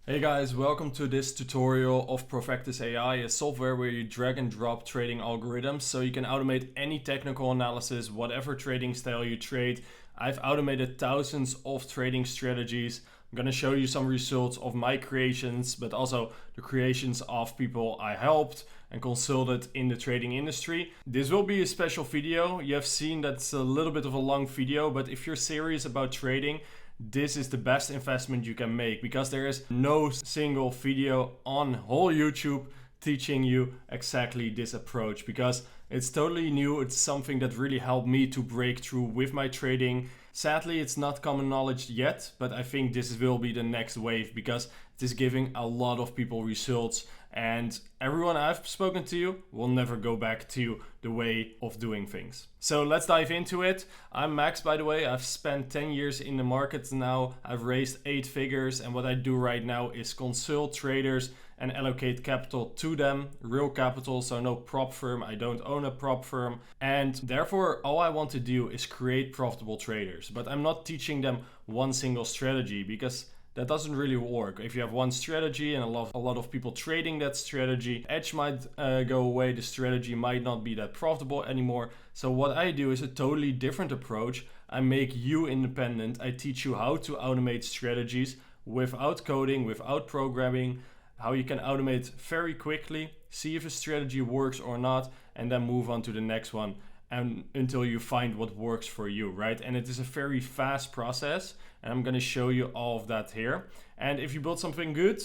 Hey guys, welcome to this tutorial of Profectus AI, a software where you drag and drop trading algorithms so you can automate any technical analysis, whatever trading style you trade. I've automated thousands of trading strategies. I'm going to show you some results of my creations, but also the creations of people I helped and consulted in the trading industry. This will be a special video. You have seen that's a little bit of a long video, but if you're serious about trading, this is the best investment you can make, because there is no single video on whole YouTube teaching you exactly this approach, because it's totally new. It's something that really helped me to break through with my trading. Sadly, it's not common knowledge yet, but I think this will be the next wave, because it is giving a lot of people results, and everyone I've spoken to will never go back to the way of doing things. So let's dive into it. I'm Max, by the way. I've spent 10 years in the markets now. I've raised 8 figures, and what I do right now is consult traders and allocate capital to them, real capital, so no prop firm. I don't own a prop firm, and therefore all I want to do is create profitable traders. But I'm not teaching them one single strategy, because that doesn't really work. If you have one strategy and a lot of people trading that strategy, edge might go away, the strategy might not be that profitable anymore. So what I do is a totally different approach. I make you independent. I teach you how to automate strategies without coding, without programming, how you can automate very quickly, see if a strategy works or not, and then move on to the next one, and until you find what works for you, right? And it is a very fast process, and I'm gonna show you all of that here. And if you build something good,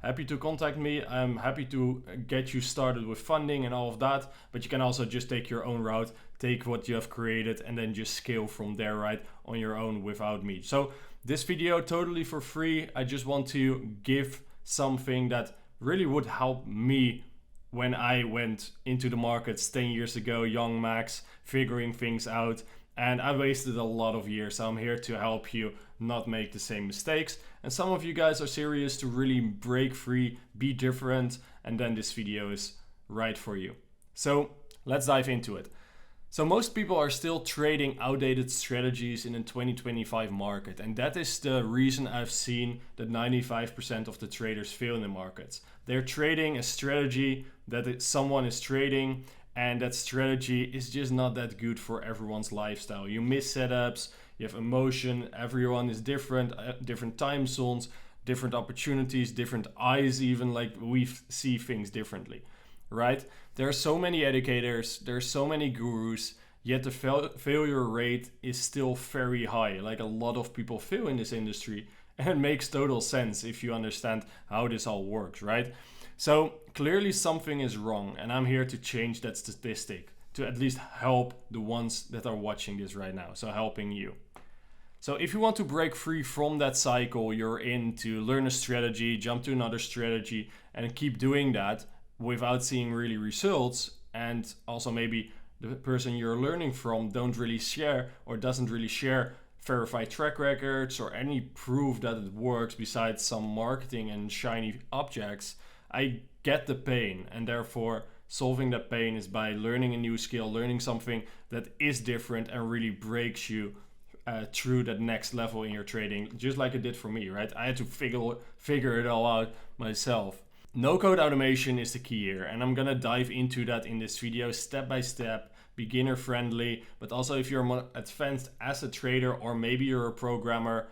happy to contact me. I'm happy to get you started with funding and all of that, but you can also just take your own route, take what you have created, and then just scale from there, right, on your own without me. So this video totally for free. I just want to give something that really would help me when I went into the markets 10 years ago, young Max, figuring things out, and I wasted a lot of years. So I'm here to help you not make the same mistakes. And some of you guys are serious to really break free, be different, and then this video is right for you. So let's dive into it. So most people are still trading outdated strategies in a 2025 market, and that is the reason I've seen that 95% of the traders fail in the markets. They're trading a strategy that someone is trading, and that strategy is just not that good for everyone's lifestyle. You miss setups, you have emotion, everyone is different, different time zones, different opportunities, different eyes even, like we see things differently. Right? There are so many educators, there are so many gurus, yet the failure rate is still very high. Like, a lot of people fail in this industry, and it makes total sense if you understand how this all works, right? So clearly something is wrong, and I'm here to change that statistic, to at least help the ones that are watching this right now, so helping you. So if you want to break free from that cycle you're in, to learn a strategy, jump to another strategy, and keep doing that without seeing really results, and also maybe the person you're learning from don't really share or doesn't really share verified track records or any proof that it works besides some marketing and shiny objects, I get the pain, and therefore solving that pain is by learning a new skill, learning something that is different and really breaks you through that next level in your trading, just like it did for me, right? I had to figure it all out myself. No-code automation is the key here, and I'm gonna dive into that in this video step by step, beginner friendly, but also if you're more advanced as a trader or maybe you're a programmer,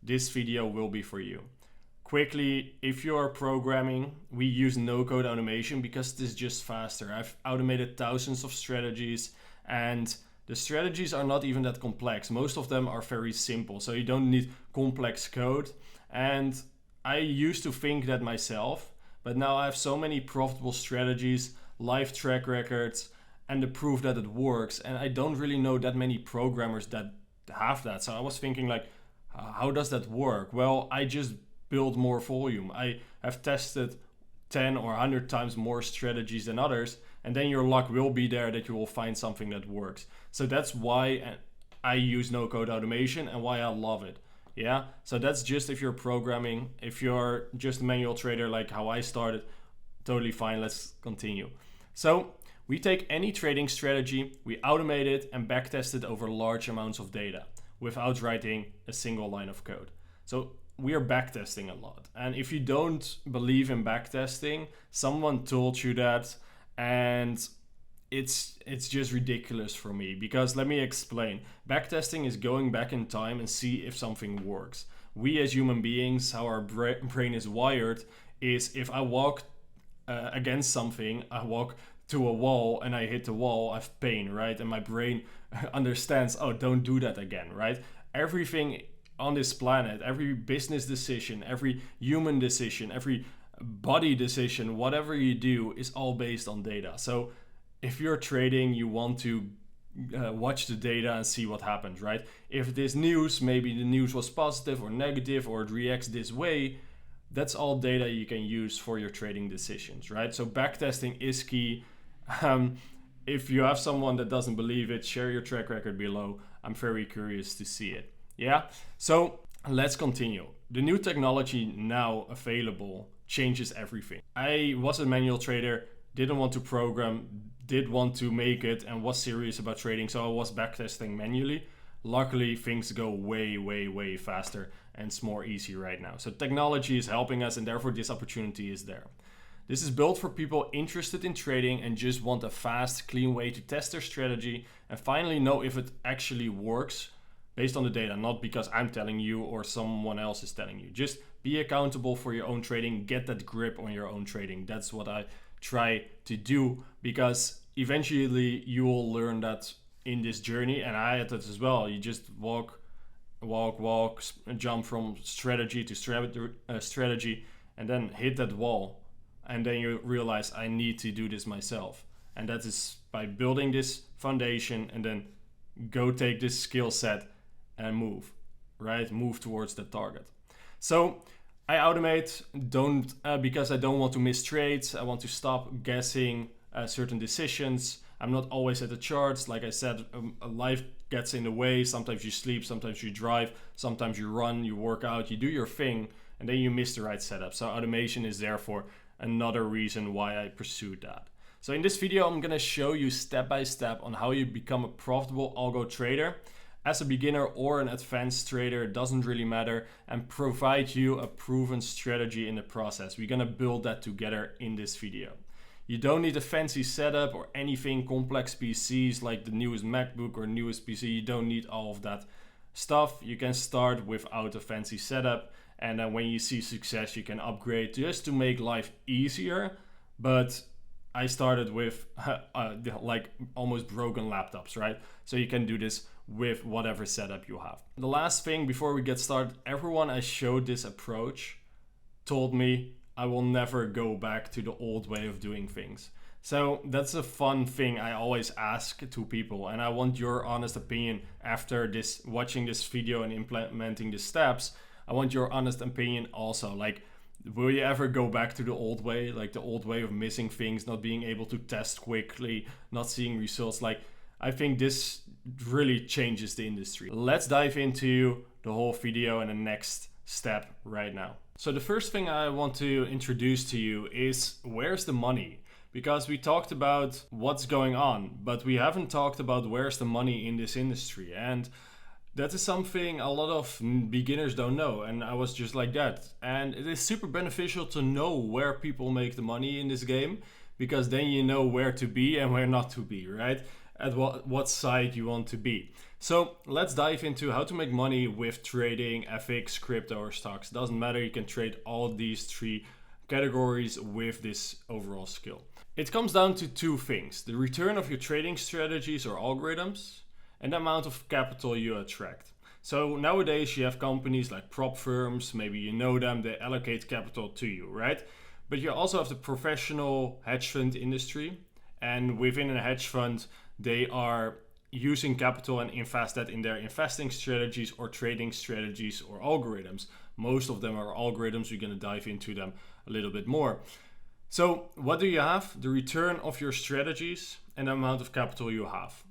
this video will be for you. Quickly, if you're programming, we use no-code automation because it is just faster. I've automated thousands of strategies, and the strategies are not even that complex. Most of them are very simple, so you don't need complex code. And I used to think that myself, but now I have so many profitable strategies, live track records, and the proof that it works. And I don't really know that many programmers that have that. So I was thinking, like, how does that work? Well, I just build more volume. I have tested 10 or 100 times more strategies than others, and then your luck will be there that you will find something that works. So that's why I use no-code automation and why I love it. Yeah, so that's just if you're programming. If you're just a manual trader like how I started, totally fine. Let's continue. So we take any trading strategy, we automate it and backtest it over large amounts of data without writing a single line of code. So we are backtesting a lot. And if you don't believe in backtesting, someone told you that, and it's just ridiculous for me, because let me explain. Backtesting is going back in time and see if something works. We as human beings, how our brain is wired is, if I walk against something, I walk to a wall and I hit the wall, I have pain, right? And my brain understands, oh, don't do that again, right? Everything on this planet, every business decision, every human decision, every body decision, whatever you do is all based on data. So if you're trading, you want to watch the data and see what happens, right? If it is news, maybe the news was positive or negative, or it reacts this way. That's all data you can use for your trading decisions, right? So backtesting is key. If you have someone that doesn't believe it, share your track record below. I'm very curious to see it. Yeah, so let's continue. The new technology now available changes everything. I was a manual trader, didn't want to program, did want to make it, and was serious about trading, so I was backtesting manually. Luckily, things go way faster, and it's more easy right now. So technology is helping us, and therefore this opportunity is there. This is built for people interested in trading and just want a fast, clean way to test their strategy and finally know if it actually works based on the data, not because I'm telling you or someone else is telling you. Just be accountable for your own trading, get that grip on your own trading. That's what I try to do, because eventually you will learn that in this journey, and I had that as well. You just walk, jump from strategy to strategy, and then hit that wall, and then you realize I need to do this myself. And that is by building this foundation and then go take this skill set and move, right? Move towards the target. So I automate, because I don't want to miss trades. I want to stop guessing certain decisions. I'm not always at the charts. Like I said, life gets in the way. Sometimes you sleep, sometimes you drive, sometimes you run, you work out, you do your thing, and then you miss the right setup. So automation is therefore another reason why I pursued that. So in this video, I'm gonna show you step by step on how you become a profitable algo trader as a beginner or an advanced trader, it doesn't really matter, and provide you a proven strategy in the process. We're gonna build that together in this video. You don't need a fancy setup or anything complex PCs like the newest MacBook or newest PC. You don't need all of that stuff. You can start without a fancy setup, and then when you see success, you can upgrade just to make life easier. But I started with like almost broken laptops, right? So you can do this with whatever setup you have. The last thing before we get started, everyone I showed this approach told me I will never go back to the old way of doing things. So that's a fun thing I always ask to people, and I want your honest opinion after this, watching this video and implementing the steps. I want your honest opinion also. Like, will you ever go back to the old way, like the old way of missing things, not being able to test quickly, not seeing results? Like, I think this really changes the industry. Let's dive into the whole video and the next step right now. So the first thing I want to introduce to you is, where's the money? Because we talked about what's going on, but we haven't talked about where's the money in this industry. And that is something a lot of beginners don't know, and I was just like that. And it is super beneficial to know where people make the money in this game, because then you know where to be and where not to be, right? At what side you want to be. So let's dive into how to make money with trading, FX, crypto, or stocks. Doesn't matter, you can trade all of these three categories with this overall skill. It comes down to two things: the return of your trading strategies or algorithms, and the amount of capital you attract. So nowadays you have companies like prop firms, maybe you know them, they allocate capital to you, right? But you also have the professional hedge fund industry, and within a hedge fund, they are using capital and invest that in their investing strategies or trading strategies or algorithms. Most of them are algorithms. We're going to dive into them a little bit more. So what do you have? The return of your strategies and the amount of capital you have.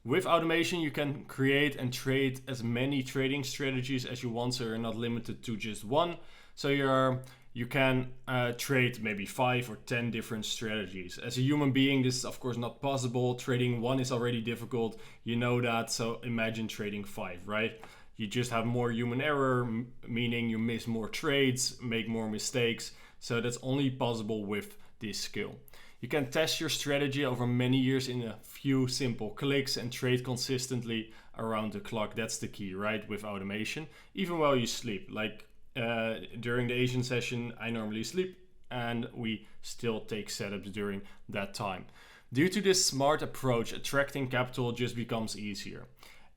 With automation, you can create and trade as many trading strategies as you want, so you're not limited to just one. So you can trade maybe 5 or 10 different strategies. As a human being, this is of course not possible. Trading one is already difficult, you know that, so imagine trading 5, right? You just have more human error, meaning you miss more trades, make more mistakes. So that's only possible with this skill. You can test your strategy over many years in a few simple clicks and trade consistently around the clock. That's the key, right? With automation, even while you sleep. Like during the Asian session, I normally sleep and we still take setups during that time. Due to this smart approach, attracting capital just becomes easier.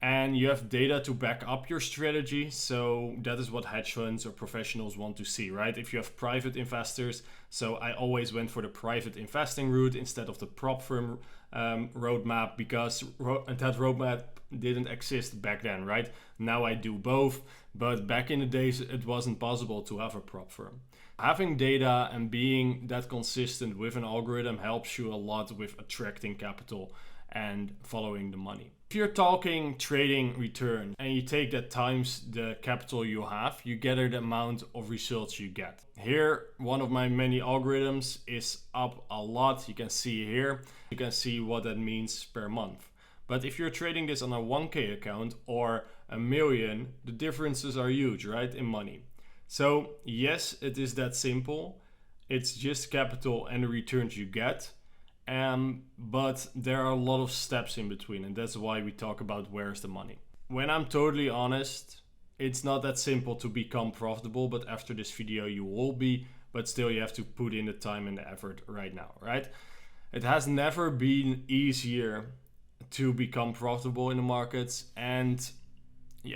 And you have data to back up your strategy. So that is what hedge funds or professionals want to see, right? If you have private investors, so I always went for the private investing route instead of the prop firm roadmap, because that roadmap didn't exist back then, right? Now I do both, but back in the days it wasn't possible to have a prop firm. Having data and being that consistent with an algorithm helps you a lot with attracting capital and following the money. If you're talking trading return and you take that times the capital you have, you get the amount of results you get. Here, one of my many algorithms is up a lot. You can see here, you can see what that means per month. But if you're trading this on a 1K account or a million, the differences are huge, right, in money. So yes, it is that simple. It's just capital and the returns you get. But there are a lot of steps in between, and that's why we talk about where's the money. When I'm totally honest, it's not that simple to become profitable, but after this video you will be, but still you have to put in the time and the effort right now, right? It has never been easier to become profitable in the markets, and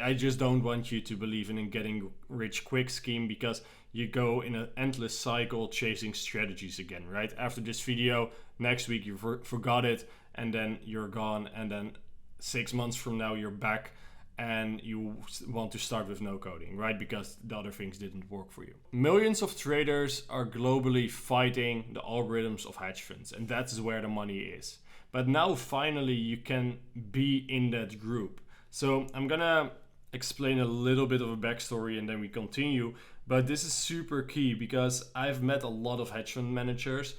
I just don't want you to believe in a getting rich quick scheme, because you go in an endless cycle chasing strategies again, right? After this video, next week you forgot it, and then you're gone, and then 6 months from now you're back and you want to start with no coding, right? Because the other things didn't work for you. Millions of traders are globally fighting the algorithms of hedge funds, and that's where the money is. But now finally you can be in that group. So I'm gonna explain a little bit of a backstory and then we continue. But this is super key because I've met a lot of hedge fund managers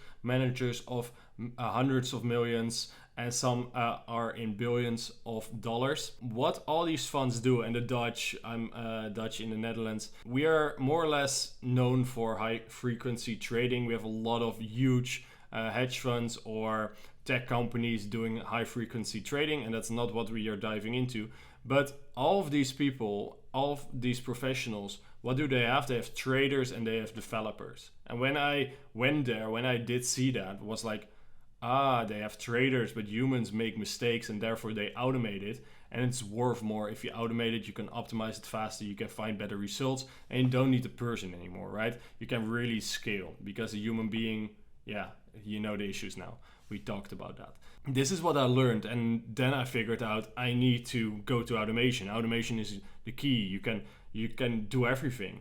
of hundreds of millions, and some are in billions of dollars. What all these funds do, and the Dutch, I'm Dutch in the Netherlands, we are more or less known for high frequency trading. We have a lot of huge hedge funds or tech companies doing high frequency trading, and that's not what we are diving into. But all of these people, all of these professionals, what do they have? They have traders and they have developers. And when I went there, when I did see that, was like, they have traders, but humans make mistakes and therefore they automate it. And it's worth more. If you automate it, you can optimize it faster, you can find better results, and you don't need a person anymore, right? You can really scale, because a human being, you know the issues now. We talked about that. This is what I learned, and then I figured out I need to go to automation. Automation is the key. You can do everything.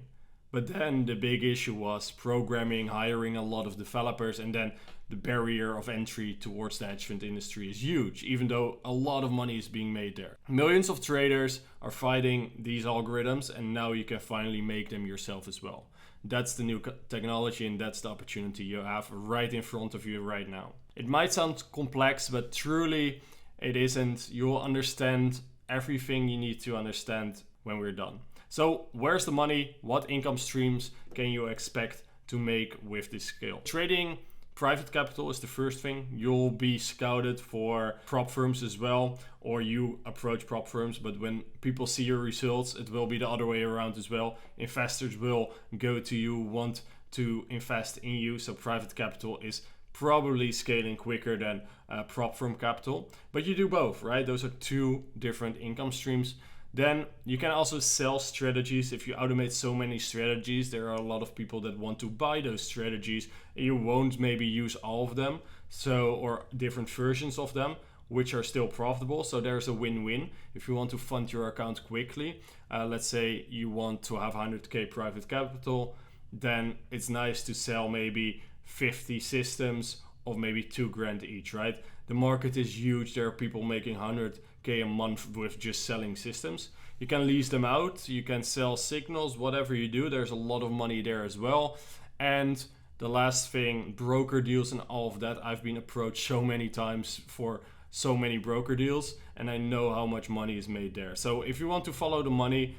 But then the big issue was programming, hiring a lot of developers, and then the barrier of entry towards the hedge fund industry is huge, even though a lot of money is being made there. Millions of traders are fighting these algorithms, and now you can finally make them yourself as well. That's the new technology, and that's the opportunity you have right in front of you right now. It might sound complex, but truly it isn't. You'll understand everything you need to understand when we're done. So where's the money? What income streams can you expect to make with this skill? Trading private capital is the first thing. You'll be scouted for prop firms as well, or you approach prop firms, but when people see your results, it will be the other way around as well. Investors will go to you, want to invest in you. So private capital is probably scaling quicker than prop firm capital, but you do both, right? Those are two different income streams. Then you can also sell strategies. If you automate so many strategies, there are a lot of people that want to buy those strategies, and you won't maybe use all of them, or different versions of them, which are still profitable. So there's a win-win. If you want to fund your account quickly, let's say you want to have 100K private capital, then it's nice to sell maybe 50 systems of maybe $2,000 each, right? The market is huge. There are people making 100K a month with just selling systems. You can lease them out. You can sell signals, whatever you do. There's a lot of money there as well. And the last thing, broker deals and all of that. I've been approached so many times for so many broker deals, and I know how much money is made there. So if you want to follow the money,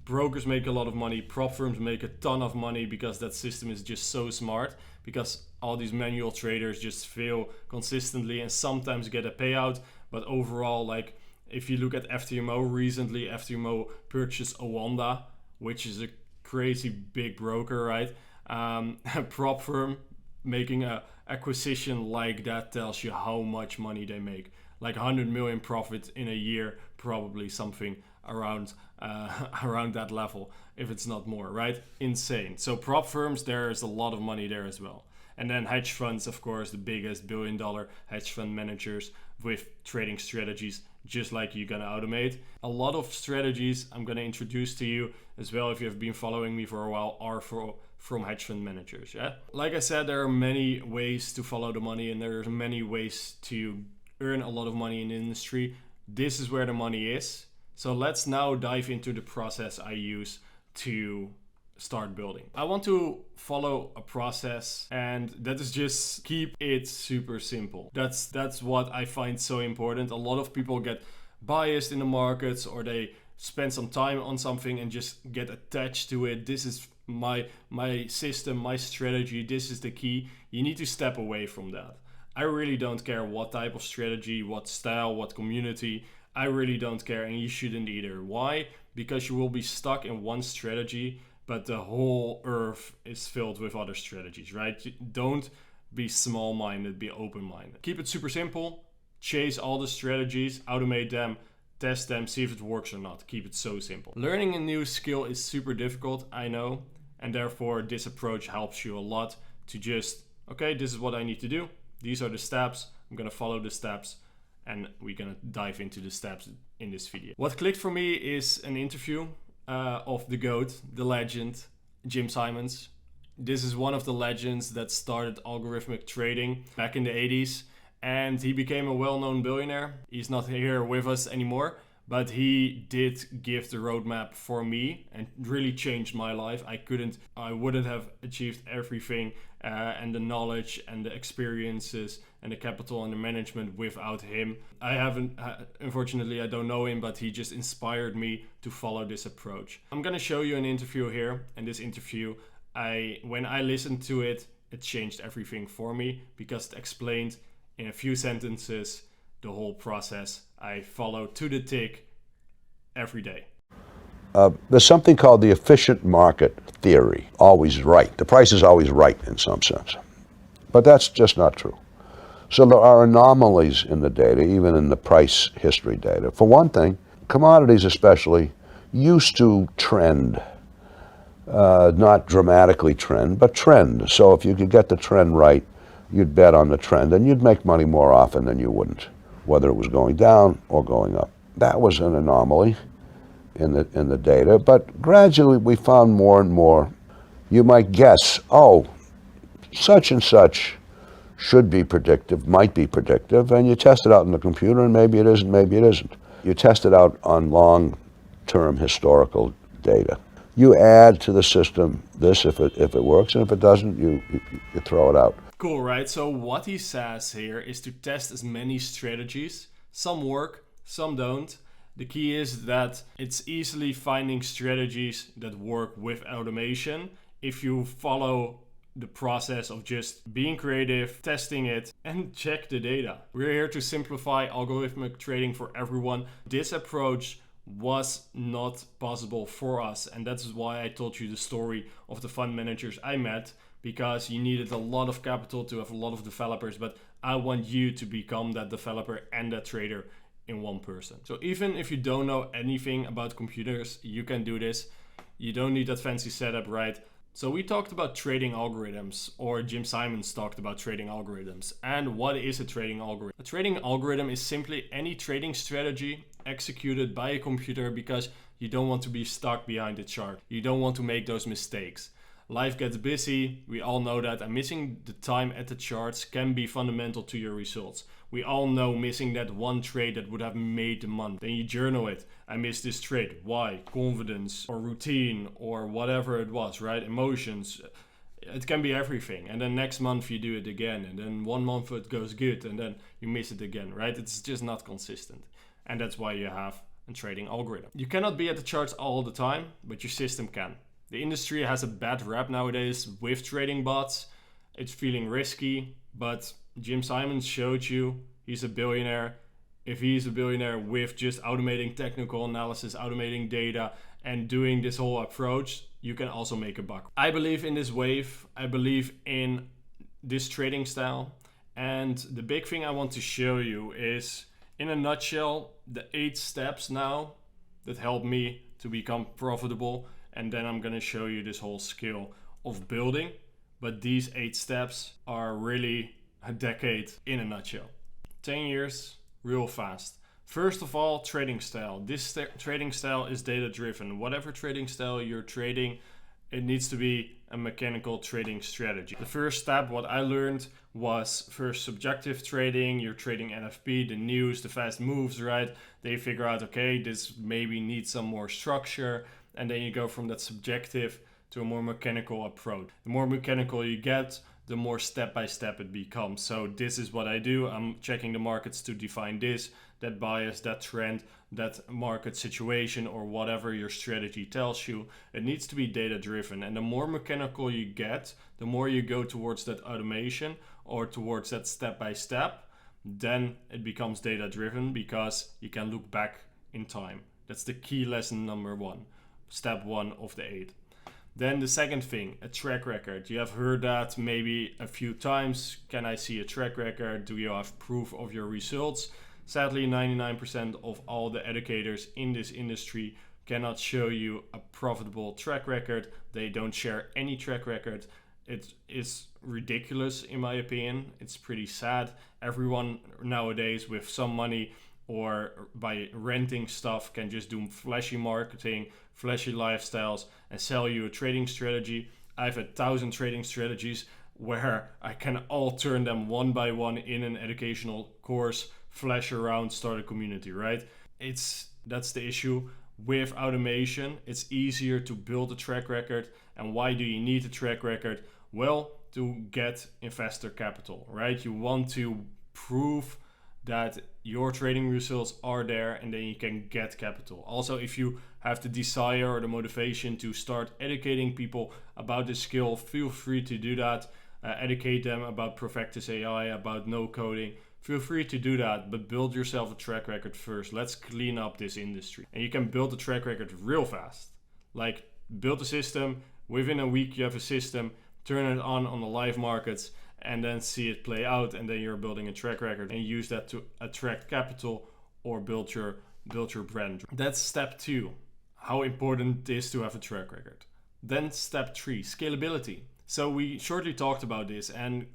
brokers make a lot of money, prop firms make a ton of money because that system is just so smart, because all these manual traders just fail consistently and sometimes get a payout. But overall, like if you look at FTMO recently, FTMO purchased Owanda, which is a crazy big broker, right? A prop firm making a acquisition like that tells you how much money they make. Like 100 million profit in a year, probably something around around that level, if it's not more, right? Insane. So prop firms, there's a lot of money there as well. And then hedge funds, of course, the biggest billion-dollar hedge fund managers with trading strategies just like you're gonna automate. A lot of strategies I'm gonna introduce to you as well, if you have been following me for a while, are from hedge fund managers. Yeah, like I said, there are many ways to follow the money, and there are many ways to earn a lot of money in the industry. This is where the money is. So let's now dive into the process I use to start building. I want to follow a process, and that is just keep it super simple. That's what I find so important. A lot of people get biased in the markets, or they spend some time on something and just get attached to it. This is my system, my strategy, this is the key. You need to step away from that. I really don't care what type of strategy, what style, what community. I really don't care, and you shouldn't either. Why? Because you will be stuck in one strategy, but the whole earth is filled with other strategies, right? Don't be small-minded, be open-minded. Keep it super simple. Chase all the strategies, automate them, test them, see if it works or not. Keep it so simple. Learning a new skill is super difficult, I know, and therefore this approach helps you a lot to just, okay, this is what I need to do. These are the steps. I'm gonna follow the steps, and we're gonna dive into the steps in this video. What clicked for me is an interview of the GOAT, the legend, Jim Simons. This is one of the legends that started algorithmic trading back in the 80s, and he became a well-known billionaire. He's not here with us anymore, but he did give the roadmap for me and really changed my life. I wouldn't have achieved everything and the knowledge and the experiences and the capital and the management without him. Unfortunately, I don't know him, but he just inspired me to follow this approach. I'm gonna show you an interview here, and this interview, when I listened to it, it changed everything for me because it explained in a few sentences the whole process I follow to the tick every day. There's something called the efficient market theory. Always right. The price is always right in some sense. But that's just not true. So there are anomalies in the data, even in the price history data. For one thing, commodities especially used to trend. Not dramatically trend, but trend. So if you could get the trend right, you'd bet on the trend, and you'd make money more often than you wouldn't, whether it was going down or going up. That was an anomaly in the data, but gradually we found more and more. You might guess, oh, such and such should be predictive, might be predictive, and you test it out in the computer, and maybe it isn't, maybe it isn't. You test it out on long-term historical data. You add to the system this if it works, and if it doesn't, you throw it out. Cool, right? So what he says here is to test as many strategies. Some work, some don't. The key is that it's easily finding strategies that work with automation if you follow the process of just being creative, testing it, and check the data. We're here to simplify algorithmic trading for everyone. This approach was not possible for us, and that's why I told you the story of the fund managers I met, because you needed a lot of capital to have a lot of developers, but I want you to become that developer and that trader in one person. So even if you don't know anything about computers, you can do this. You don't need that fancy setup, right? So we talked about trading algorithms, or Jim Simons talked about trading algorithms. And what is a trading algorithm? A trading algorithm is simply any trading strategy executed by a computer because you don't want to be stuck behind the chart. You don't want to make those mistakes. Life gets busy, we all know that, and missing the time at the charts can be fundamental to your results. We all know missing that one trade that would have made the month. Then you journal it. I missed this trade. Why? Confidence or routine or whatever it was, right? Emotions. It can be everything, and then next month you do it again, and then 1 month it goes good, and then you miss it again, right? It's just not consistent, and that's why you have a trading algorithm. You cannot be at the charts all the time, but your system can. The industry has a bad rap nowadays with trading bots. It's feeling risky, but Jim Simons showed you he's a billionaire. If he's a billionaire with just automating technical analysis, automating data, and doing this whole approach, you can also make a buck. I believe in this wave. I believe in this trading style. And the big thing I want to show you is, in a nutshell, the 8 steps now that help me to become profitable. And then I'm going to show you this whole skill of building. But these 8 steps are really a decade in a nutshell. 10 years, real fast. First of all, trading style. This trading style is data driven. Whatever trading style you're trading, it needs to be a mechanical trading strategy. The first step, what I learned, was first subjective trading. You're trading NFP, the news, the fast moves, right? They figure out, okay, this maybe needs some more structure. And then you go from that subjective to a more mechanical approach. The more mechanical you get, the more step-by-step it becomes. So this is what I do. I'm checking the markets to define this, that bias, that trend, that market situation, or whatever your strategy tells you. It needs to be data-driven. And the more mechanical you get, the more you go towards that automation or towards that step-by-step, then it becomes data-driven because you can look back in time. That's the key lesson number 1, step 1 of the 8. Then the second thing, a track record. You have heard that maybe a few times. Can I see a track record? Do you have proof of your results? Sadly, 99% of all the educators in this industry cannot show you a profitable track record. They don't share any track record. It is ridiculous in my opinion. It's pretty sad. Everyone nowadays with some money or by renting stuff can just do flashy marketing, flashy lifestyles, and sell you a trading strategy. I've had 1,000 trading strategies where I can all turn them one by one in an educational course, flash around, start a community, right? That's the issue. With automation, it's easier to build a track record. And why do you need a track record? Well, to get investor capital, right? You want to prove that your trading results are there, and then you can get capital. Also, if you have the desire or the motivation to start educating people about this skill, feel free to do that. Educate them about Profectus AI, about no coding. Feel free to do that, but build yourself a track record first. Let's clean up this industry. And you can build a track record real fast. Like, build a system, within a week you have a system, turn it on the live markets, and then see it play out, and then you're building a track record and use that to attract capital or build your brand. That's step 2, how important it is to have a track record. Then step 3, scalability. So we shortly talked about this, and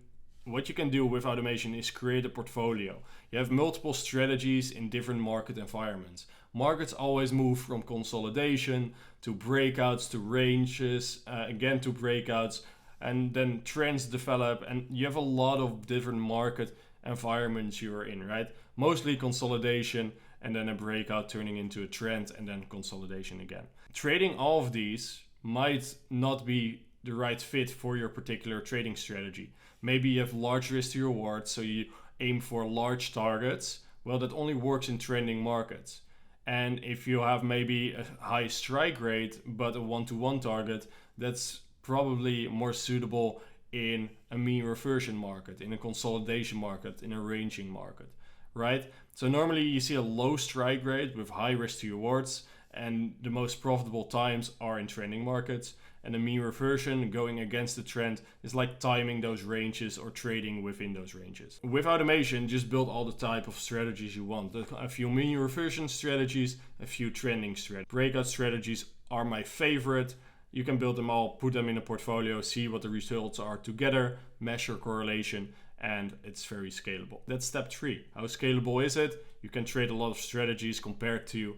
what you can do with automation is create a portfolio. You have multiple strategies in different market environments. Markets always move from consolidation to breakouts to ranges, again to breakouts, and then trends develop, and you have a lot of different market environments you're in, right? Mostly consolidation, and then a breakout turning into a trend, and then consolidation again. Trading all of these might not be the right fit for your particular trading strategy. Maybe you have large risk to reward, so you aim for large targets. Well, that only works in trending markets. And if you have maybe a high strike rate, but a 1-to-1 target, that's probably more suitable in a mean reversion market, in a consolidation market, in a ranging market, right? So normally you see a low strike rate with high risk to rewards, and the most profitable times are in trending markets. And the mean reversion, going against the trend, is like timing those ranges or trading within those ranges. With automation, just build all the type of strategies you want. A few mean reversion strategies, a few trending strategies. Breakout strategies are my favorite. You can build them all, put them in a portfolio, see what the results are together, measure correlation, and it's very scalable. That's step 3. How scalable is it? You can trade a lot of strategies compared to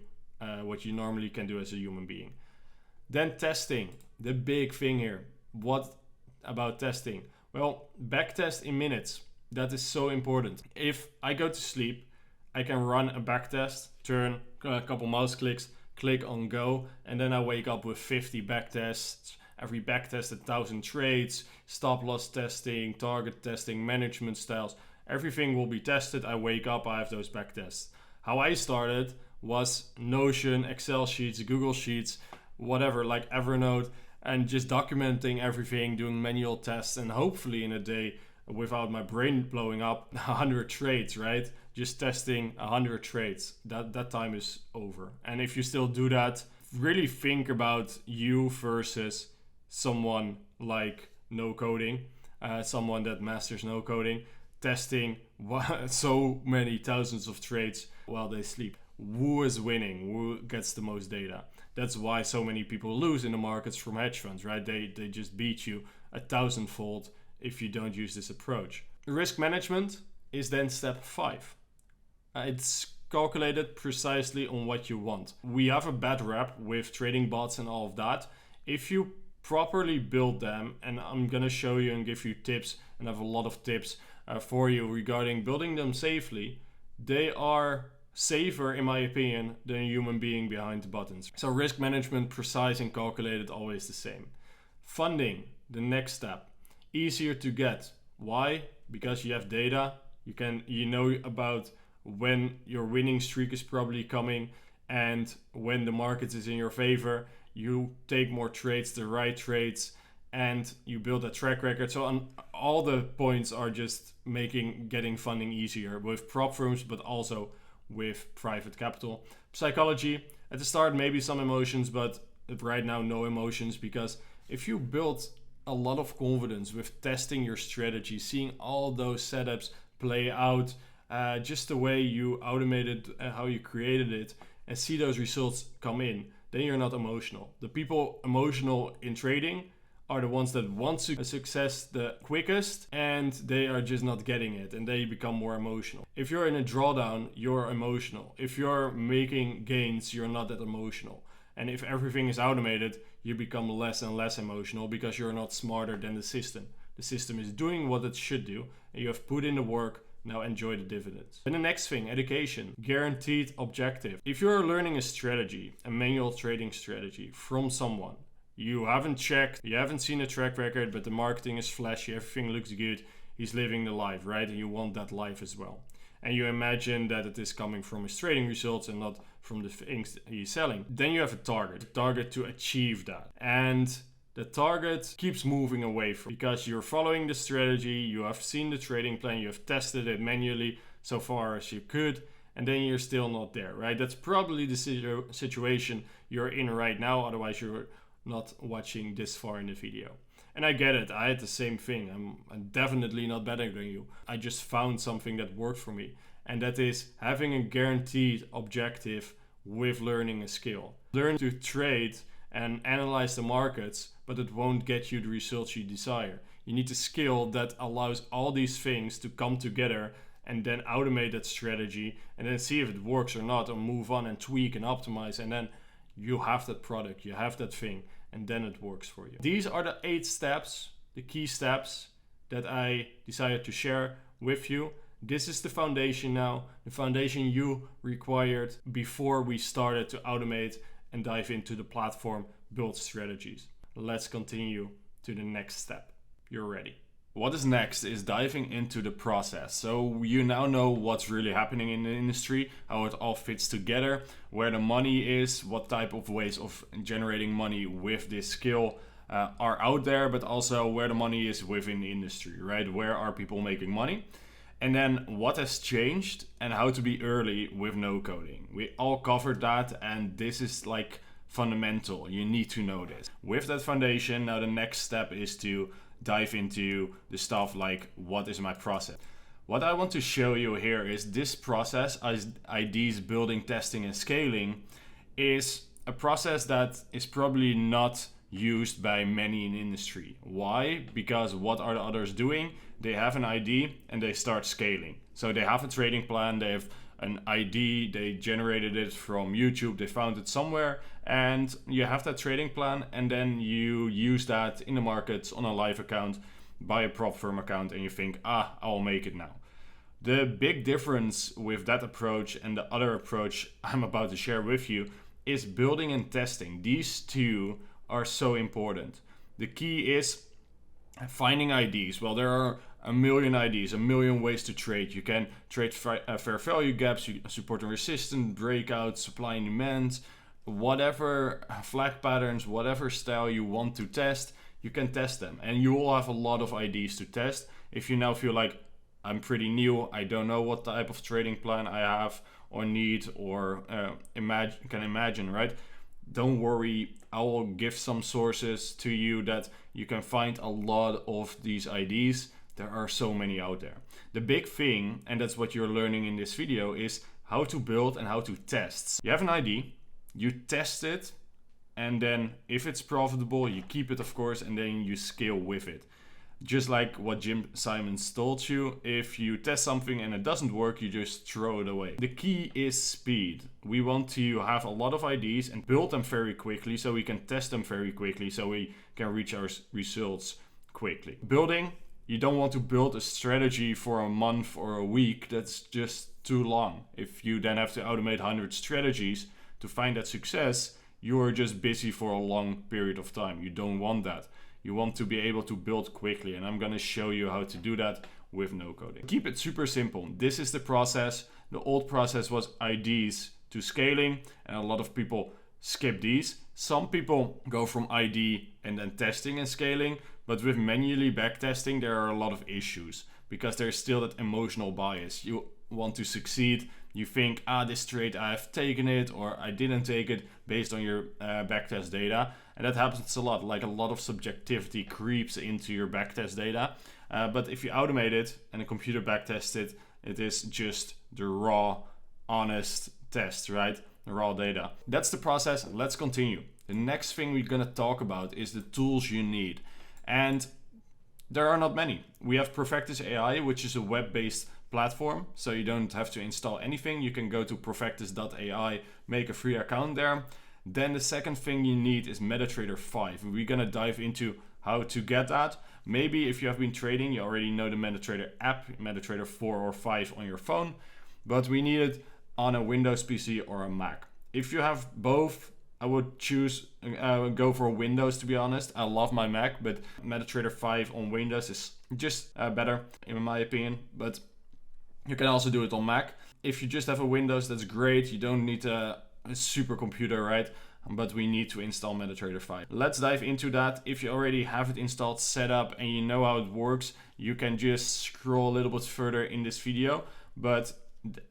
what you normally can do as a human being. Then testing, the big thing here. What about testing? Well, backtest in minutes. That is so important. If I go to sleep, I can run a backtest, turn a couple mouse clicks, click on go, and then I wake up with 50 backtests every backtest 1,000 trades, stop loss testing, target testing, management styles. Everything will be tested. I wake up, I have those backtests. How I started was Notion, Excel sheets, Google Sheets, whatever, like Evernote, and just documenting everything, doing manual tests, and hopefully in a day, without my brain blowing up, 100 trades, right? Just testing 100 trades. That time is over. And if you still do that, really think about you versus someone like no coding, someone that masters no coding, testing so many thousands of trades while they sleep. Who is winning? Who gets the most data? That's why so many people lose in the markets from hedge funds, right? They just beat you 1,000-fold if you don't use this approach. Risk management is then step 5. It's calculated precisely on what you want. We have a bad rep with trading bots and all of that. If you properly build them, and I'm gonna show you and give you tips, and I have a lot of tips for you regarding building them safely, they are safer, in my opinion, than a human being behind the buttons. So risk management, precise and calculated, always the same. Funding, the next step. Easier to get. Why? Because you have data. You know about when your winning streak is probably coming and when the market is in your favor. You take more trades, the right trades, and you build a track record. So on all the points are just getting funding easier with prop firms, but also with private capital. Psychology, at the start maybe some emotions, but right now no emotions, because if you build a lot of confidence with testing your strategy, seeing all those setups play out, just the way you automated how you created it, and see those results come in, then you're not emotional. The people emotional in trading are the ones that want success the quickest, and they are just not getting it, and they become more emotional. If you're in a drawdown, you're emotional. If you're making gains, you're not that emotional. And if everything is automated, you become less and less emotional because you're not smarter than the system. The system is doing what it should do, and you have put in the work. Now enjoy the dividends. And the next thing, education, guaranteed objective. If you're learning a strategy, a manual trading strategy from someone, you haven't checked, you haven't seen a track record, but the marketing is flashy, everything looks good, he's living the life, right? And you want that life as well. And you imagine that it is coming from his trading results and not from the things he's selling. Then you have a target to achieve that. And the target keeps moving away from, because you're following the strategy, you have seen the trading plan, you have tested it manually so far as you could, and then you're still not there, right? That's probably the situation you're in right now, otherwise you're not watching this far in the video. And I get it, I had the same thing. I'm definitely not better than you. I just found something that worked for me, and that is having a guaranteed objective with learning a skill. Learn to trade and analyze the markets, but it won't get you the results you desire. You need a skill that allows all these things to come together and then automate that strategy and then see if it works or not, or move on and tweak and optimize, and then you have that product, you have that thing, and then it works for you. These are the 8 steps, the key steps that I decided to share with you. This is the foundation now, the foundation you required before we started to automate and dive into the platform, build strategies. Let's continue to the next step. You're ready. What is next is diving into the process. So you now know what's really happening in the industry, how it all fits together, where the money is, what type of ways of generating money with this skill are out there, but also where the money is within the industry, right? Where are people making money? And then what has changed and how to be early with no coding. We all covered that, and this is like fundamental. You need to know this. With that foundation, now the next step is to dive into the stuff like, what is my process? What I want to show you here is this process, IDs, building, testing, and scaling, is a process that is probably not used by many in industry. Why? Because what are the others doing? They have an ID and they start scaling. So they have a trading plan, they have an ID, they generated it from YouTube, they found it somewhere, and you have that trading plan, and then you use that in the markets on a live account, buy a prop firm account, and you think, I'll make it now. The big difference with that approach and the other approach I'm about to share with you is building and testing. These two are so important. The key is finding IDs. Well, there are a million IDs, a million ways to trade. You can trade fair value gaps, support and resistance, breakouts, supply and demand, whatever flag patterns, whatever style you want to test, you can test them. And you will have a lot of IDs to test. If you now feel like I'm pretty new, I don't know what type of trading plan I have or need or can imagine, right? Don't worry, I will give some sources to you that you can find a lot of these IDs. There are so many out there. The big thing, and that's what you're learning in this video, is how to build and how to test. You have an ID, you test it, and then if it's profitable, you keep it, of course, and then you scale with it. Just like what Jim Simons told you, if you test something and it doesn't work, you just throw it away. The key is speed. We want to have a lot of IDs and build them very quickly so we can test them very quickly so we can reach our results quickly. Building, you don't want to build a strategy for a month or a week. That's just too long. If you then have to automate 100 strategies to find that success, you are just busy for a long period of time. You don't want that. You want to be able to build quickly, and I'm going to show you how to do that with no coding. Keep it super simple. This is the process. The old process was IDs to scaling, and a lot of people skip these. Some people go from ID and then testing and scaling, but with manually backtesting, there are a lot of issues because there's still that emotional bias. You want to succeed. You think, this trade, I've taken it, or I didn't take it based on your backtest data. And that happens a lot, like a lot of subjectivity creeps into your backtest data. But if you automate it and a computer backtests it, it is just the raw, honest test, right? The raw data. That's the process. Let's continue. The next thing we're gonna talk about is the tools you need. And there are not many. We have Profectus AI, which is a web-based platform, so you don't have to install anything. You can go to profectus.ai, make a free account there. Then the second thing you need is MetaTrader 5. We're gonna dive into how to get that. Maybe if you have been trading, you already know the MetaTrader app, MetaTrader 4 or 5 on your phone, but we need it on a Windows PC or a Mac. If you have both, I would choose go for Windows, to be honest. I love my Mac, but MetaTrader 5 on Windows is just better in my opinion, but you can also do it on Mac. If you just have a Windows, that's great. You don't need a supercomputer, right? But we need to install MetaTrader 5. Let's dive into that. If you already have it installed, set up, and you know how it works, you can just scroll a little bit further in this video. But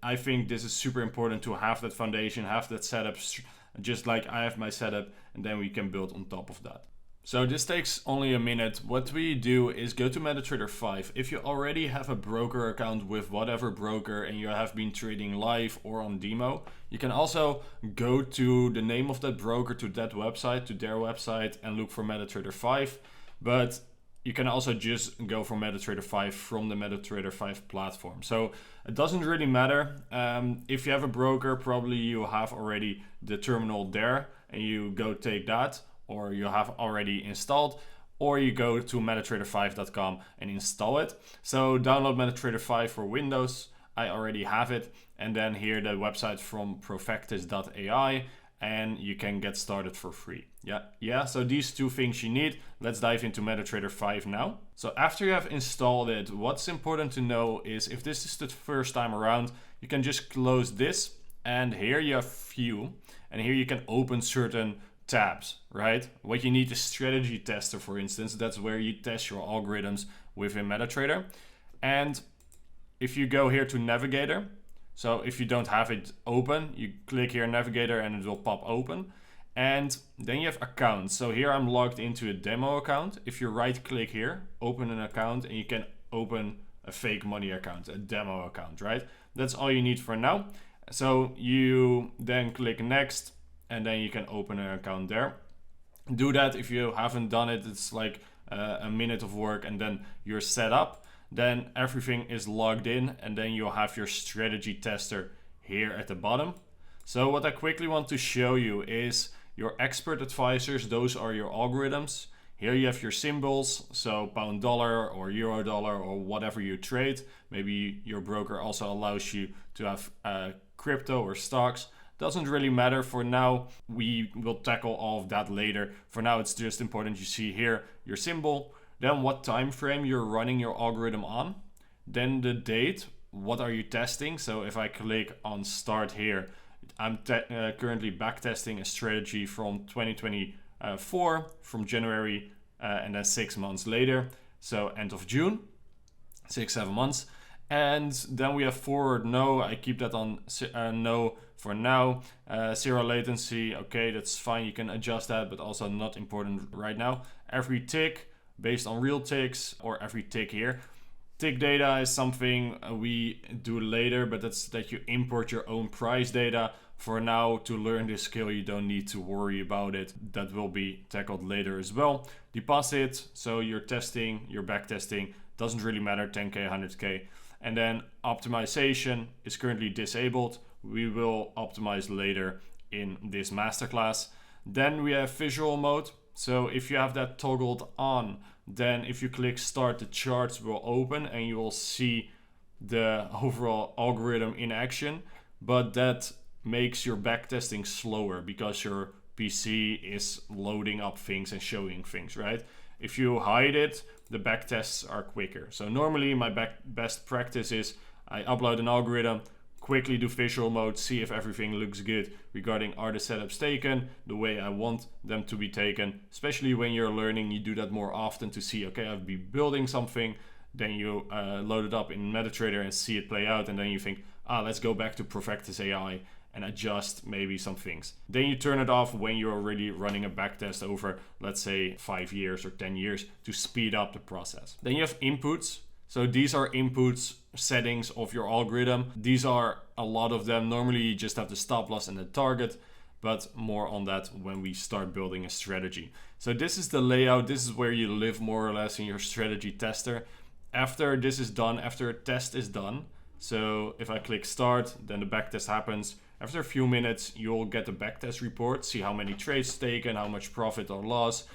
I think this is super important to have that foundation, have that setup, just like I have my setup, and then we can build on top of that. So this takes only a minute. What we do is go to MetaTrader 5. If you already have a broker account with whatever broker and you have been trading live or on demo, you can also go to the name of that broker, to that website, to their website, and look for MetaTrader 5. But you can also just go for MetaTrader 5 from the MetaTrader 5 platform. So it doesn't really matter. If you have a broker, probably you have already the terminal there and you go take that, or you have already installed, or you go to metatrader5.com and install it. So download MetaTrader 5 for Windows. I already have it. And then here the website from Profectus.ai, and you can get started for free. Yeah. So these two things you need. Let's dive into MetaTrader 5 now. So after you have installed it, what's important to know is if this is the first time around, you can just close this, and here you have view, and here you can open certain tabs, right? What you need is strategy tester, for instance. That's where you test your algorithms within MetaTrader. And if you go here to navigator, so if you don't have it open, you click here navigator and it will pop open. And then you have accounts. So here I'm logged into a demo account. If you right click here, open an account, and you can open a fake money account, a demo account, right? That's all you need for now. So you then click next, and then you can open an account there. Do that. If you haven't done it, it's like a minute of work, and then you're set up. Then everything is logged in, and then you'll have your strategy tester here at the bottom. So what I quickly want to show you is your expert advisors. Those are your algorithms. Here you have your symbols, so pound dollar or euro dollar or whatever you trade. Maybe your broker also allows you to have crypto or stocks. Doesn't really matter for now. We will tackle all of that later. For now, it's just important you see here your symbol, then what time frame you're running your algorithm on, then the date, what are you testing. So if I click on start here, I'm currently backtesting a strategy from 2024, from January, and then 6 months later, so end of June, 6-7 months. And then we have forward no, I keep that on no for now. Zero latency, okay, that's fine, you can adjust that, but also not important right now. Every tick based on real ticks, or every tick here. Tick data is something we do later, but that's that you import your own price data. For now, to learn this skill, you don't need to worry about it. That will be tackled later as well. Deposit, so you're testing, you're back testing, doesn't really matter, 10K, 100K. And then optimization is currently disabled. We will optimize later in this masterclass. Then we have visual mode. So if you have that toggled on, then if you click start, the charts will open and you will see the overall algorithm in action. But that makes your backtesting slower because your PC is loading up things and showing things, right? If you hide it, the backtests are quicker. So normally my best practice is I upload an algorithm, quickly do visual mode, see if everything looks good regarding are the setups taken the way I want them to be taken. Especially when you're learning, you do that more often to see, okay, I'll be building something, then you load it up in MetaTrader and see it play out, and then you think, let's go back to Profectus AI and adjust maybe some things. Then you turn it off when you're already running a backtest over, let's say, 5 years or 10 years to speed up the process. Then you have inputs. So these are inputs, settings of your algorithm. These are a lot of them. Normally you just have the stop loss and the target, but more on that when we start building a strategy. So this is the layout. This is where you live more or less in your strategy tester. After this is done, after a test is done, so if I click start, then the backtest happens. After a few minutes, you'll get the backtest report, see how many trades taken, how much profit or loss,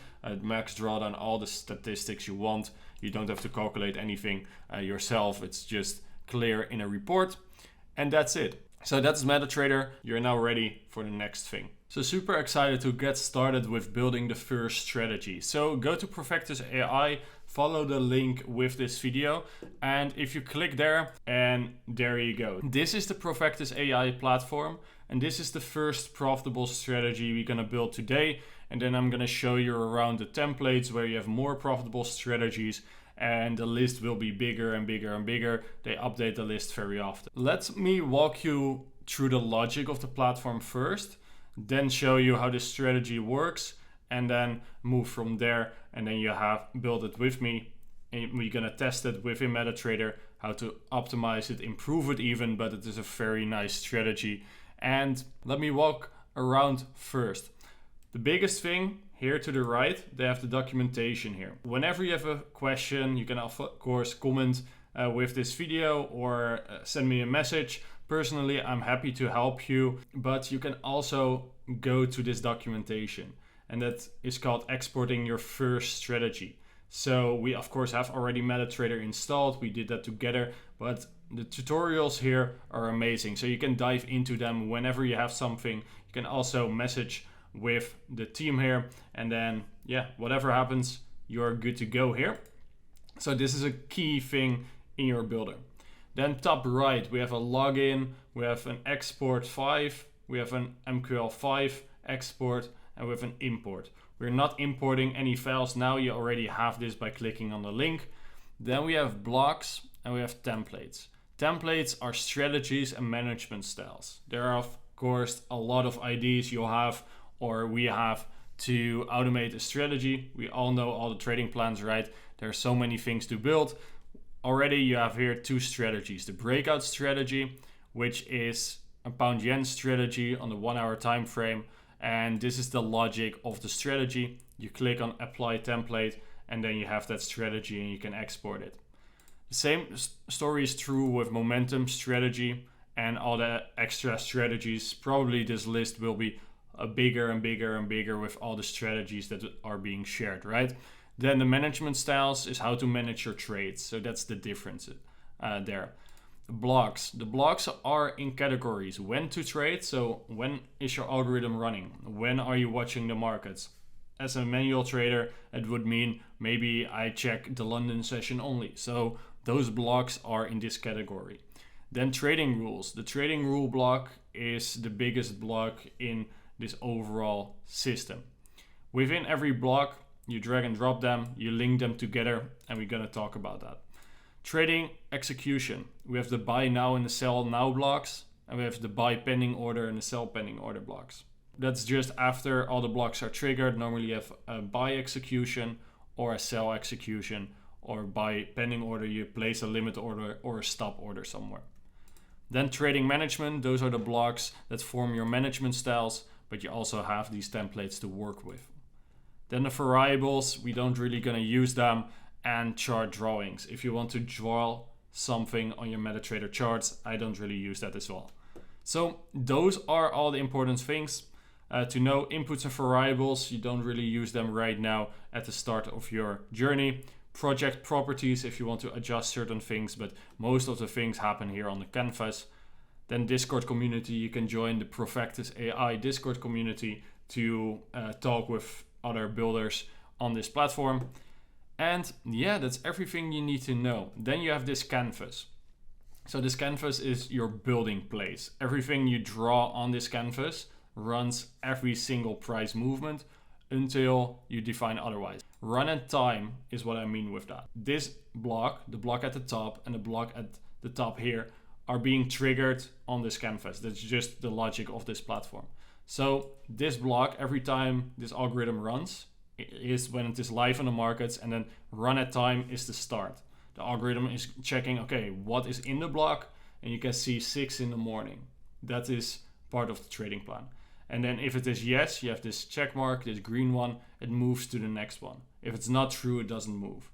max drawdown, all the statistics you want. You don't have to calculate anything yourself. It's just clear in a report. And that's it. So that's MetaTrader. You're now ready for the next thing. So super excited to get started with building the first strategy. So go to Profectus AI, follow the link with this video, and if you click there, and there you go. This is the Profectus AI platform, and this is the first profitable strategy we're gonna build today. And then I'm gonna show you around the templates where you have more profitable strategies, and the list will be bigger and bigger and bigger. They update the list very often. Let me walk you through the logic of the platform first, then show you how this strategy works, and then move from there. And then you have build it with me, and we're gonna test it within MetaTrader, how to optimize it, improve it even, but it is a very nice strategy. And let me walk around first. The biggest thing here to the right, they have the documentation here. Whenever you have a question, you can of course comment with this video or send me a message. Personally, I'm happy to help you, but you can also go to this documentation, and that is called exporting your first strategy. So we of course have already MetaTrader installed. We did that together, but the tutorials here are amazing. So you can dive into them whenever you have something. You can also message with the team here, and then whatever happens, you're good to go here. So this is a key thing in your builder. Then top right, we have a login, we have an export 5, we have an MQL5 export, and we have an import. We're not importing any files now, you already have this by clicking on the link. Then we have blocks and we have templates. Templates are strategies and management styles. There are of course a lot of ideas you'll have, or we have, to automate a strategy. We all know all the trading plans, right? There are so many things to build. Already you have here 2 strategies. The breakout strategy, which is a pound yen strategy on the 1 hour time frame. And this is the logic of the strategy. You click on apply template, and then you have that strategy and you can export it. The same story is true with momentum strategy and all the extra strategies. Probably this list will be bigger and bigger and bigger with all the strategies that are being shared, right? Then the management styles is how to manage your trades. So that's the difference there. Blocks. The blocks are in categories. When to trade, so when is your algorithm running? When are you watching the markets? As a manual trader, it would mean maybe I check the London session only. So those blocks are in this category. Then trading rules. The trading rule block is the biggest block in this overall system. Within every block, you drag and drop them, you link them together, and we're gonna talk about that. Trading execution. We have the buy now and the sell now blocks, and we have the buy pending order and the sell pending order blocks. That's just after all the blocks are triggered. Normally you have a buy execution or a sell execution, or buy pending order, you place a limit order or a stop order somewhere. Then trading management, those are the blocks that form your management styles, but you also have these templates to work with. Then the variables, we don't really gonna use them, and chart drawings. If you want to draw something on your MetaTrader charts, I don't really use that as well. So those are all the important things to know. Inputs and variables, you don't really use them right now at the start of your journey. Project properties, if you want to adjust certain things, but most of the things happen here on the canvas. Then Discord community, you can join the Profectus AI Discord community to talk with other builders on this platform. And yeah, that's everything you need to know. Then you have this canvas. So this canvas is your building place. Everything you draw on this canvas runs every single price movement until you define otherwise. Run at time is what I mean with that. This block, the block at the top and the block at the top here, are being triggered on this canvas. That's just the logic of this platform. So this block, every time this algorithm runs, is when it is live on the markets, and then run at time is the start. The algorithm is checking, okay, what is in the block, and you can see 6 in the morning. That is part of the trading plan. And then if it is yes, you have this check mark, this green one, it moves to the next one. If it's not true, it doesn't move.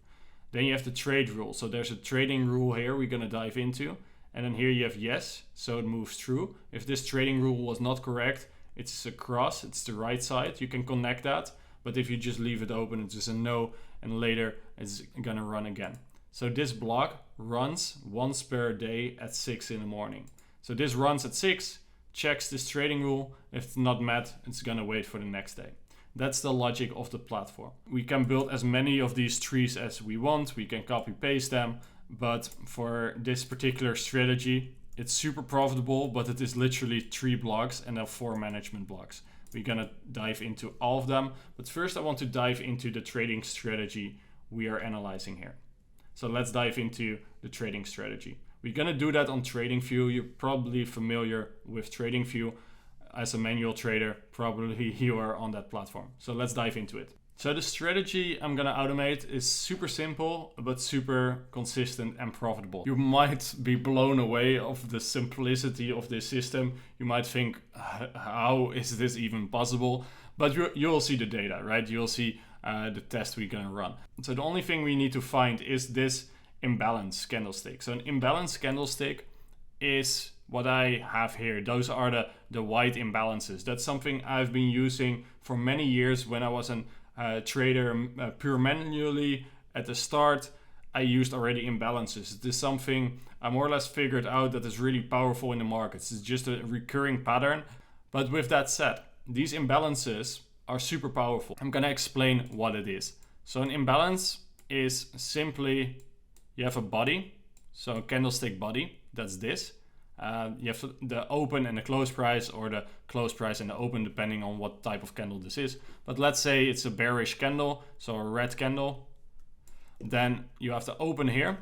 Then you have the trade rule. So there's a trading rule here we're gonna dive into. And then here you have yes, so it moves through. If this trading rule was not correct, it's a cross, it's the right side. You can connect that. But if you just leave it open, it's just a no, and later it's gonna run again. So this block runs once per day at 6 in the morning. So this runs at 6, checks this trading rule. If it's not met, it's gonna wait for the next day. That's the logic of the platform. We can build as many of these trees as we want. We can copy paste them, but for this particular strategy, it's super profitable, but it is literally 3 blocks and then 4 management blocks. We're gonna dive into all of them, but first I want to dive into the trading strategy we are analyzing here. So let's dive into the trading strategy. We're gonna do that on TradingView. You're probably familiar with TradingView. As a manual trader, probably you are on that platform. So let's dive into it. So the strategy I'm gonna automate is super simple, but super consistent and profitable. You might be blown away of the simplicity of this system. You might think, how is this even possible? But you'll see the data, right? You'll see the test we're gonna run. So the only thing we need to find is this imbalance candlestick. So an imbalance candlestick is what I have here. Those are the white imbalances. That's something I've been using for many years. When I was a trader pure manually at the start, I used already imbalances. It is something I more or less figured out that is really powerful in the markets. It's just a recurring pattern. But with that said, these imbalances are super powerful. I'm gonna explain what it is. So an imbalance is simply, you have a body, so a candlestick body, that's this. You have the open and the close price, or the close price and the open, depending on what type of candle this is. But let's say it's a bearish candle, so a red candle. Then you have the open here,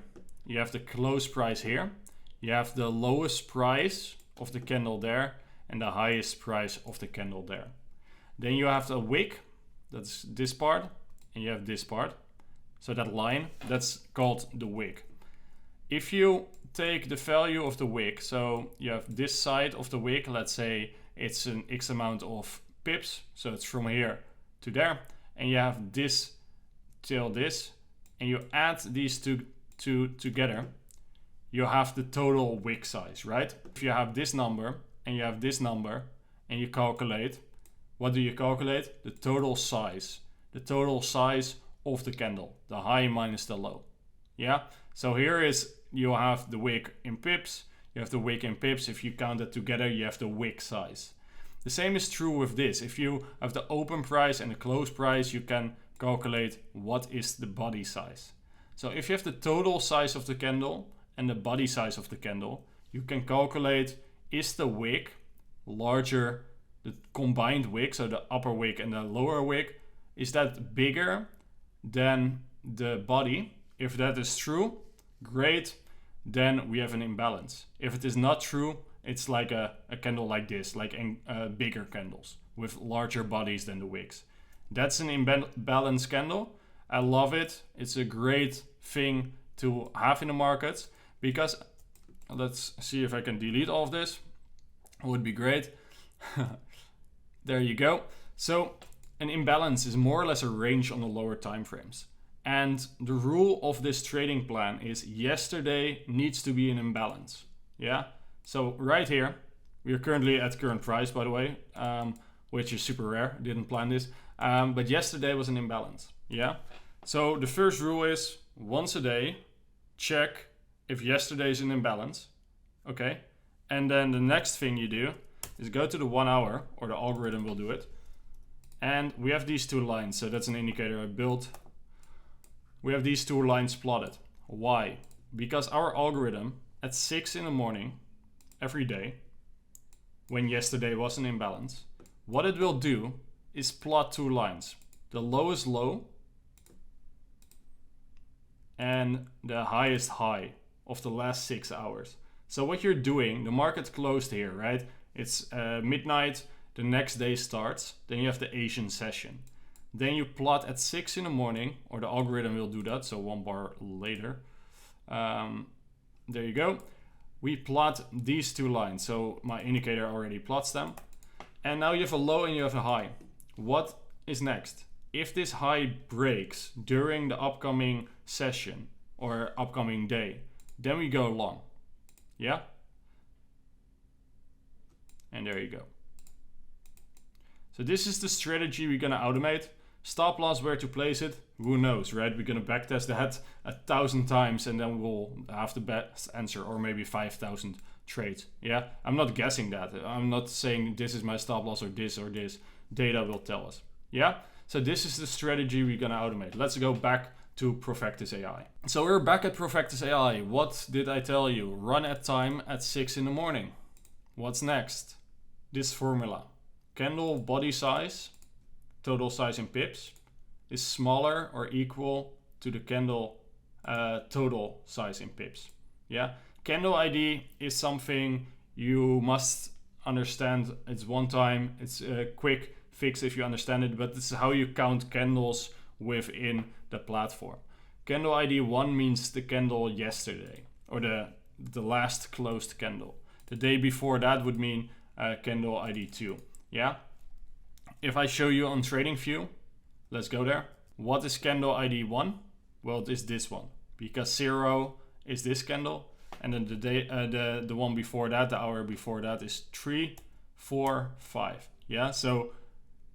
you have the close price here, you have the lowest price of the candle there, and the highest price of the candle there. Then you have the wick, that's this part, and you have this part. So that line, that's called the wick. If you take the value of the wick, so you have this side of the wick, let's say it's an X amount of pips, so it's from here to there, and you have this till this, and you add these two together, you have the total wick size, right? If you have this number and you have this number and you calculate, what do you calculate? The total size of the candle, the high minus the low. Yeah, so here is you have the wick in pips, you have the wick in pips. If you count it together, you have the wick size. The same is true with this. If you have the open price and the close price, you can calculate what is the body size. So if you have the total size of the candle and the body size of the candle, you can calculate, is the wick larger, the combined wick, so the upper wick and the lower wick, is that bigger than the body? If that is true, great, then we have an imbalance. If it is not true, it's like a candle like this, like bigger candles with larger bodies than the wicks. That's an imbalanced candle. I love it. It's a great thing to have in the market because, let's see if I can delete all of this. It would be great. There you go. So an imbalance is more or less a range on the lower time frames. And the rule of this trading plan is yesterday needs to be an imbalance. Yeah. So right here, we are currently at current price, by the way, which is super rare. I didn't plan this. But yesterday was an imbalance. Yeah. So the first rule is once a day, check if yesterday is an imbalance. Okay. And then the next thing you do is go to the 1 hour, or the algorithm will do it. And we have these two lines. So that's an indicator I built. We have these two lines plotted. Why? Because our algorithm at 6 in the morning, every day, when yesterday was an imbalance, what it will do is plot two lines. The lowest low and the highest high of the last 6 hours. So what you're doing, the market closed here, right? It's midnight, the next day starts, then you have the Asian session. Then you plot at 6 in the morning, or the algorithm will do that, so 1 bar later. There you go. We plot these two lines, so my indicator already plots them. And now you have a low and you have a high. What is next? If this high breaks during the upcoming session or upcoming day, then we go long. Yeah? And there you go. So this is the strategy we're gonna automate. Stop loss, where to place it, who knows, right? We're gonna backtest that 1,000 times and then we'll have the best answer, or maybe 5,000 trades. Yeah, I'm not guessing that. I'm not saying this is my stop loss or this or this. Data will tell us. Yeah, so this is the strategy we're gonna automate. Let's go back to Profectus AI. So we're back at Profectus AI. What did I tell you? Run at time at 6 in the morning. What's next? This formula. Candle body size, total size in pips, is smaller or equal to the candle total size in pips. Yeah, candle ID is something you must understand. It's one time, it's a quick fix if you understand it, but this is how you count candles within the platform. Candle ID 1 means the candle yesterday, or the last closed candle. The day before that would mean candle ID 2. Yeah. If I show you on TradingView, let's go there. What is candle ID 1? Well, it is this one, because 0 is this candle, and then the day, the one before that, the hour before that, is 3, 4, 5. Yeah. So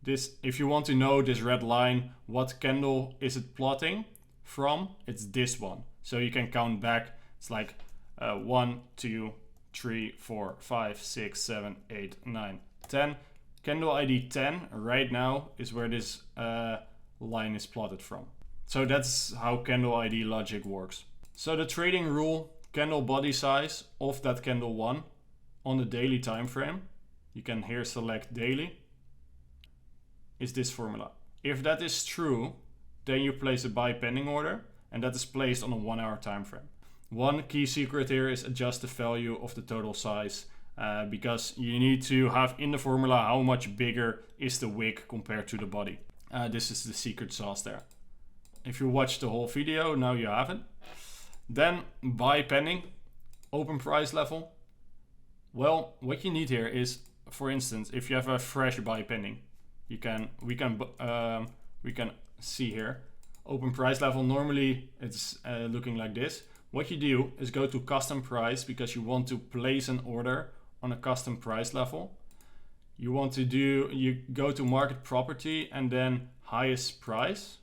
this, if you want to know this red line, what candle is it plotting from? It's this one. So you can count back. It's like 1, 2, 3, 4, 5, 6, 7, 8, 9, 10. Candle ID 10 right now is where this line is plotted from. So that's how candle ID logic works. So the trading rule, candle body size of that candle 1 on the daily time frame, you can here select daily, is this formula. If that is true, then you place a buy pending order, and that is placed on a 1 hour time frame. One key secret here is adjust the value of the total size, because you need to have in the formula how much bigger is the wick compared to the body. This is the secret sauce there. If you watch the whole video, now you have it. Then buy pending, open price level. Well, what you need here is, for instance, if you have a fresh buy pending, we can see here open price level. Normally it's looking like this. What you do is go to custom price, because you want to place an order on a custom price level. You go to market property and then highest price.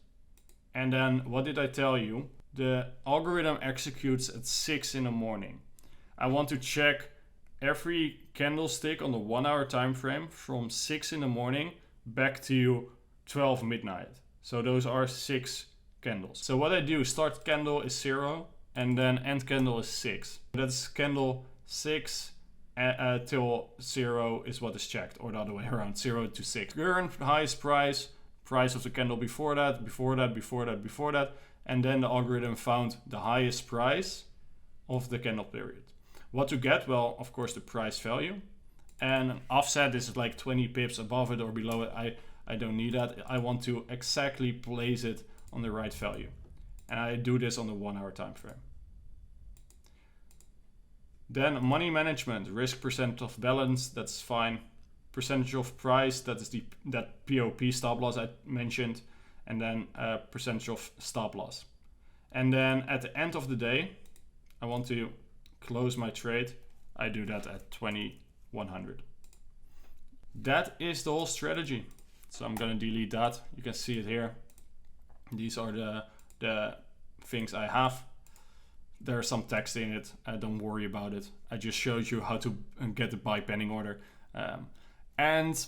And then what did I tell you? the algorithm executes at 6 in the morning. I want to check every candlestick on the 1 hour time frame from 6 in the morning back to 12 midnight. So those are 6 candles. So what I do, start candle is 0 and then end candle is 6. That's candle 6 till 0 is what is checked, or the other way around, 0 to 6. Current highest price, price of the candle before that, before that, before that, before that, and then the algorithm found the highest price of the candle period. What to get? Well, of course, the price value. And an offset is like 20 pips above it or below it. I don't need that. I want to exactly place it on the right value. And I do this on the 1 hour time frame. Then money management, risk percent of balance, that's fine. Percentage of price, that is that POP stop loss I mentioned. And then percentage of stop loss. And then at the end of the day, I want to close my trade. I do that at 2100. That is the whole strategy. So I'm gonna delete that. You can see it here. These are the things I have. There's some text in it. Don't worry about it. I just showed you how to get the buy pending order. And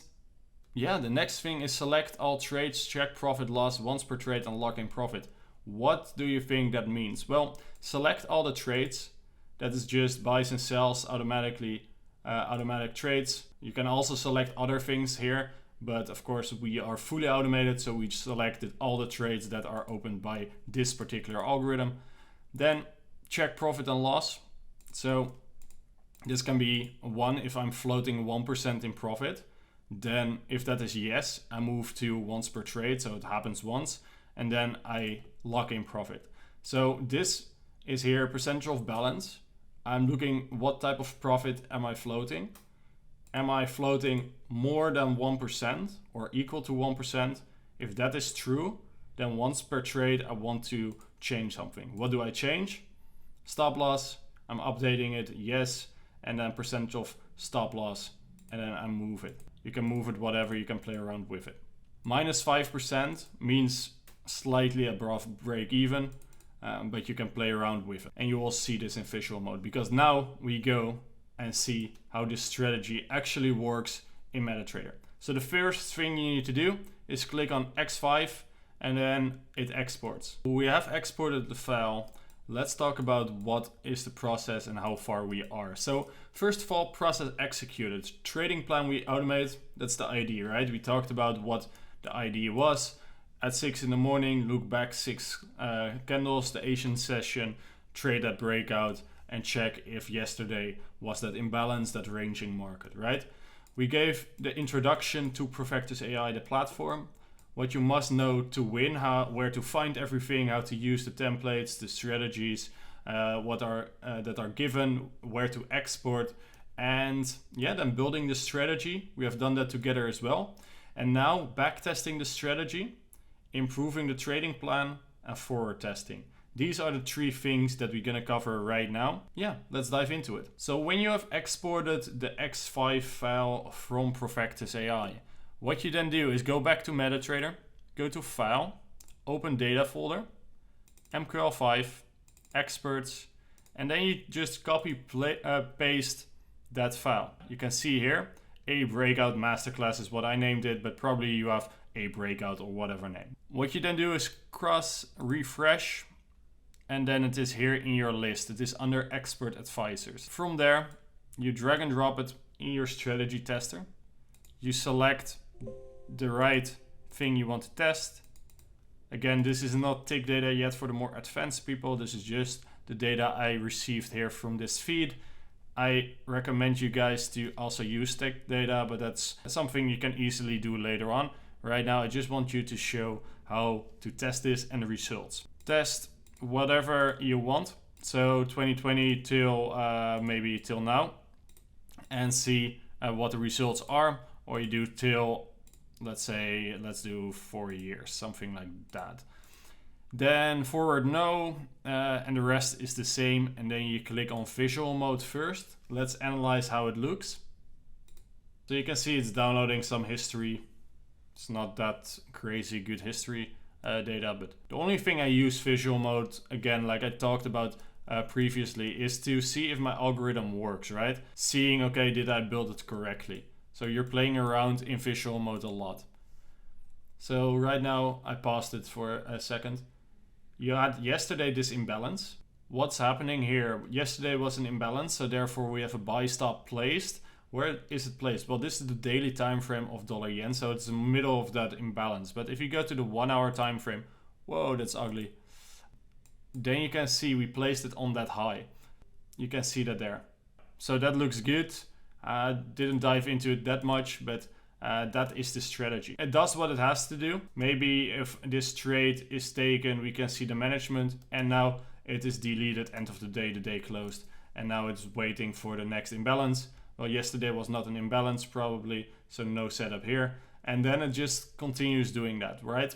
yeah, the next thing is select all trades, check profit loss once per trade and lock in profit. What do you think that means? Well, select all the trades. That is just buys and sells automatically, automatic trades. You can also select other things here, but of course we are fully automated, so we selected all the trades that are opened by this particular algorithm. Then check profit and loss. So this can be 1 if I'm floating 1% in profit. Then if that is yes, I move to once per trade, so it happens once, and then I lock in profit. So this is here percentage of balance. I'm looking what type of profit am I floating. Am I floating more than 1% or equal to 1%? If that is true, then once per trade I want to change something. What do I change? Stop loss, I'm updating it, yes, and then percentage of stop loss, and then I move it. You can move it whatever, you can play around with it. Minus 5% means slightly above break even, but you can play around with it. And you will see this in visual mode, because now we go and see how this strategy actually works in MetaTrader. So the first thing you need to do is click on X5 and then it exports. We have exported the file. Let's talk about what is the process and how far we are. So first of all, process executed. Trading plan we automate, that's the ID, right? We talked about what the ID was. At 6 in the morning, look back 6 candles, the Asian session, trade that breakout, and check if yesterday was that imbalance, that ranging market, right? We gave the introduction to Profectus AI, the platform. What you must know to win, where to find everything, how to use the templates, the strategies, that are given, where to export, and yeah, then building the strategy. We have done that together as well. And now backtesting the strategy, improving the trading plan, and forward testing. These are the 3 things that we're gonna cover right now. Yeah, let's dive into it. So when you have exported the X5 file from Profectus AI, what you then do is go back to MetaTrader, go to File, open Data folder, MQL5, Experts, and then you just copy paste that file. You can see here, a breakout masterclass is what I named it, but probably you have a breakout or whatever name. What you then do is cross refresh, and then it is here in your list. It is under Expert Advisors. From there, you drag and drop it in your strategy tester. You select the right thing you want to test. Again, this is not tick data yet for the more advanced people. This is just the data I received here from this feed. I recommend you guys to also use tick data, but that's something you can easily do later on. Right now, I just want you to show how to test this and the results. Test whatever you want. So 2020 till maybe till now, and see what the results are. Or you do till, let's say, let's do 4 years, something like that. Then forward no, and the rest is the same. And then you click on visual mode first. Let's analyze how it looks. So you can see it's downloading some history. It's not that crazy good history. data. But the only thing I use visual mode, again, like I talked about previously, is to see if my algorithm works, right? Seeing, okay, did I build it correctly? So you're playing around in visual mode a lot. So right now I paused it for a second. You had yesterday this imbalance. What's happening here? Yesterday was an imbalance, so therefore we have a buy stop placed. Where is it placed? Well, this is the daily time frame of dollar yen, so it's the middle of that imbalance. But if you go to the 1 hour time frame, whoa, that's ugly. Then you can see we placed it on that high. You can see that there. So that looks good. Didn't dive into it that much, but that is the strategy. It does what it has to do. Maybe if this trade is taken, we can see the management, and now it is deleted end of the day closed, and now it's waiting for the next imbalance. Well, yesterday was not an imbalance probably, so no setup here. And then it just continues doing that, right?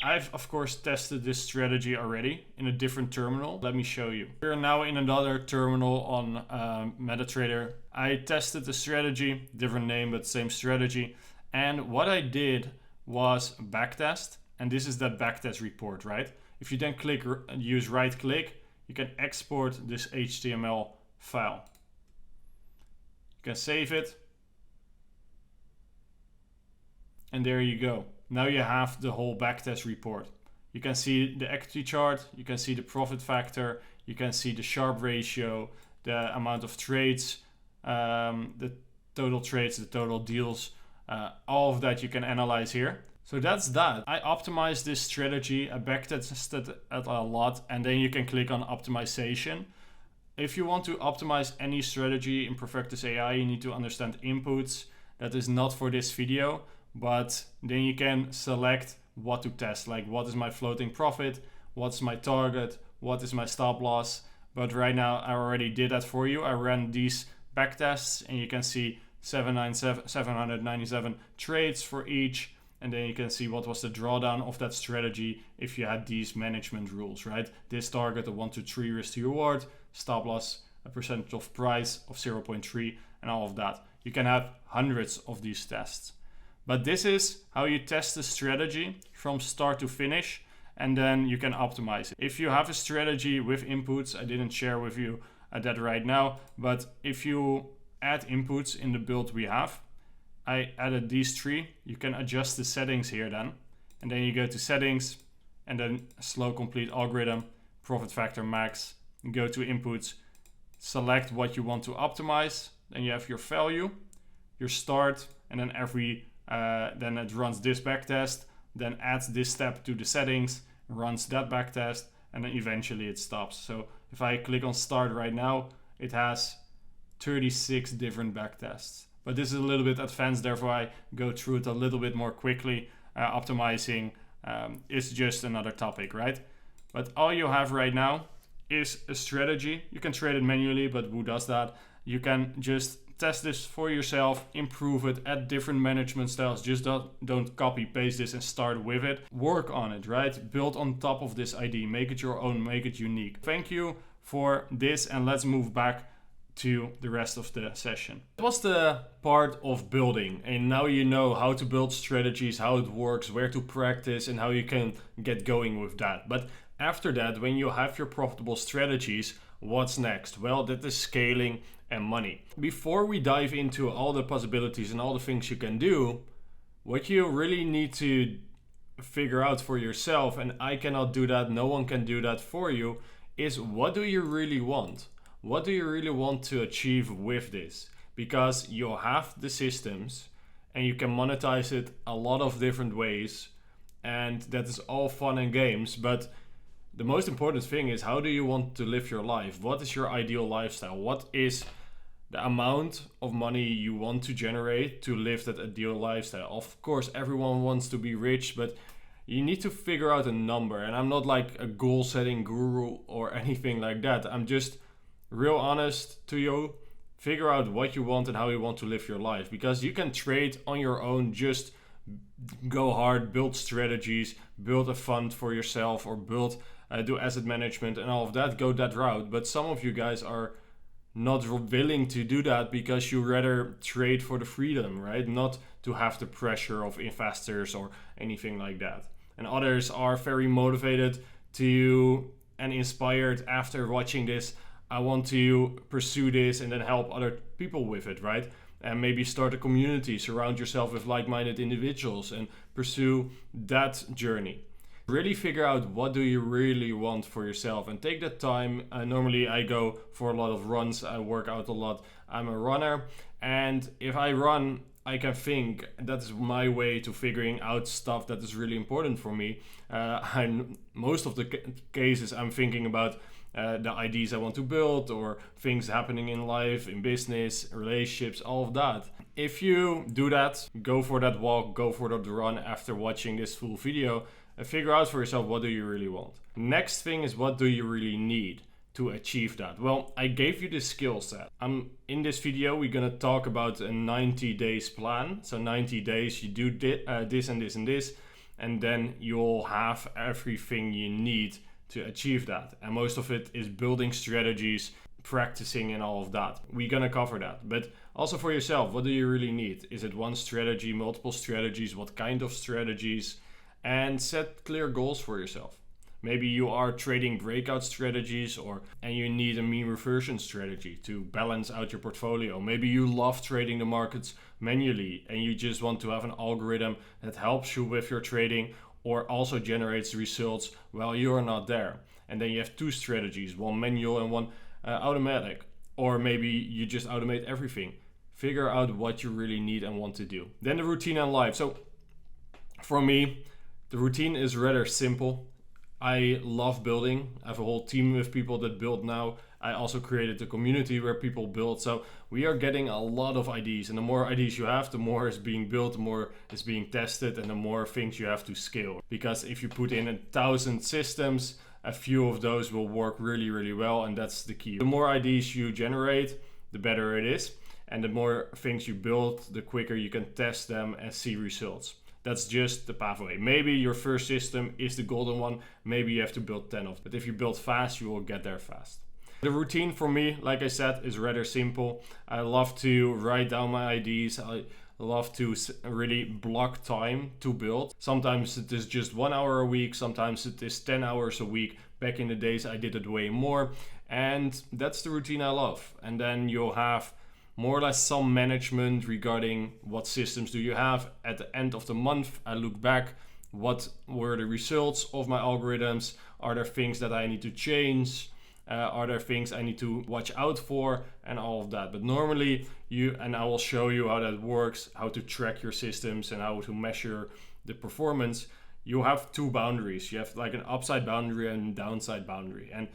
I've of course tested this strategy already in a different terminal. Let me show you. We're now in another terminal on MetaTrader. I tested the strategy, different name but same strategy. And what I did was backtest, and this is that backtest report, right? If you then click use right click, you can export this HTML file. You can save it. And there you go. Now you have the whole backtest report. You can see the equity chart, you can see the profit factor, you can see the Sharpe ratio, the amount of trades, the total trades, the total deals, all of that you can analyze here. So that's that. I optimized this strategy, I backtested it a lot, and then you can click on optimization. If you want to optimize any strategy in Profectus AI, you need to understand inputs. That is not for this video, but then you can select what to test, like what is my floating profit, what's my target, what is my stop loss. But right now I already did that for you. I ran these backtests and you can see 797 trades for each. And then you can see what was the drawdown of that strategy if you had these management rules, right? This target, a 1 to 3 risk to reward, stop loss, a percentage of price of 0.3, and all of that. You can have hundreds of these tests. But this is how you test the strategy from start to finish, and then you can optimize it. If you have a strategy with inputs, I didn't share with you that right now, but if you add inputs in the build we have, I added these 3. You can adjust the settings here then. And then you go to settings and then slow complete algorithm, profit factor max, go to inputs, select what you want to optimize. Then you have your value, your start, and then then it runs this backtest, then adds this step to the settings, runs that backtest, and then eventually it stops. So if I click on start right now, it has 36 different backtests. But this is a little bit advanced, therefore I go through it a little bit more quickly. Optimizing is just another topic, right? But all you have right now is a strategy. You can trade it manually, but who does that? You can just test this for yourself, improve it, add different management styles. Just don't copy paste this and start with it. Work on it, right? Build on top of this ID, make it your own, make it unique. Thank you for this, and let's move back to the rest of the session. That was the part of building, and now you know how to build strategies, how it works, where to practice, and how you can get going with that. But after that, when you have your profitable strategies, what's next? Well, that is scaling and money. Before we dive into all the possibilities and all the things you can do, what you really need to figure out for yourself, and I cannot do that, no one can do that for you, is what do you really want? What do you really want to achieve with this? Because you have the systems and you can monetize it a lot of different ways, and that is all fun and games, but the most important thing is, how do you want to live your life? What is your ideal lifestyle? What is the amount of money you want to generate to live that ideal lifestyle? Of course, everyone wants to be rich, but you need to figure out a number. And I'm not like a goal setting guru or anything like that. I'm just real honest to you. Figure out what you want and how you want to live your life, because you can trade on your own, just go hard, build strategies, build a fund for yourself, or do asset management and all of that, go that route. But some of you guys are not willing to do that because you rather trade for the freedom, right? Not to have the pressure of investors or anything like that. and others are very motivated to and inspired after watching this. I want to pursue this and then help other people with it, right? And maybe start a community, surround yourself with like-minded individuals and pursue that journey. Really figure out what do you really want for yourself and take that time. Normally I go for a lot of runs, I work out a lot. I'm a runner, and if I run, I can think. That's my way to figuring out stuff that is really important for me. Most of the cases I'm thinking about the ideas I want to build or things happening in life, in business, relationships, all of that. If you do that, go for that walk, go for that run after watching this full video and figure out for yourself what do you really want. Next thing is what do you really need to achieve that? Well, I gave you the skill set. In this video, we're gonna talk about a 90 days plan. So 90 days, you do this and this and this, and then you'll have everything you need to achieve that. And most of it is building strategies, practicing and all of that. We're gonna cover that. But also for yourself, what do you really need? Is it one strategy, multiple strategies? What kind of strategies? And set clear goals for yourself. Maybe you are trading breakout strategies and you need a mean reversion strategy to balance out your portfolio. Maybe you love trading the markets manually and you just want to have an algorithm that helps you with your trading or also generates results while you're not there. And then you have two strategies, one manual and one automatic. Or maybe you just automate everything. Figure out what you really need and want to do. Then the routine and life. So for me, the routine is rather simple. I love building. I have a whole team of people that build now. I also created a community where people build. So we are getting a lot of ideas. And the more ideas you have, the more is being built, the more is being tested, and the more things you have to scale. Because if you put in 1,000 systems, a few of those will work really, really well. And that's the key. The more ideas you generate, the better it is. And the more things you build, the quicker you can test them and see results. That's just the pathway. Maybe your first system is the golden one. Maybe you have to build 10 of them. But if you build fast, you will get there fast. The routine for me, like I said, is rather simple. I love to write down my ideas. I love to really block time to build. Sometimes it is just 1 hour a week. Sometimes it is 10 hours a week. Back in the days, I did it way more. And that's the routine I love. And then you'll have more or less some management regarding what systems do you have. At the end of the month, I look back, what were the results of my algorithms? Are there things that I need to change? Are there things I need to watch out for? And all of that. But normally and I will show you how that works, how to track your systems and how to measure the performance. You have two boundaries. You have like an upside boundary and downside boundary. And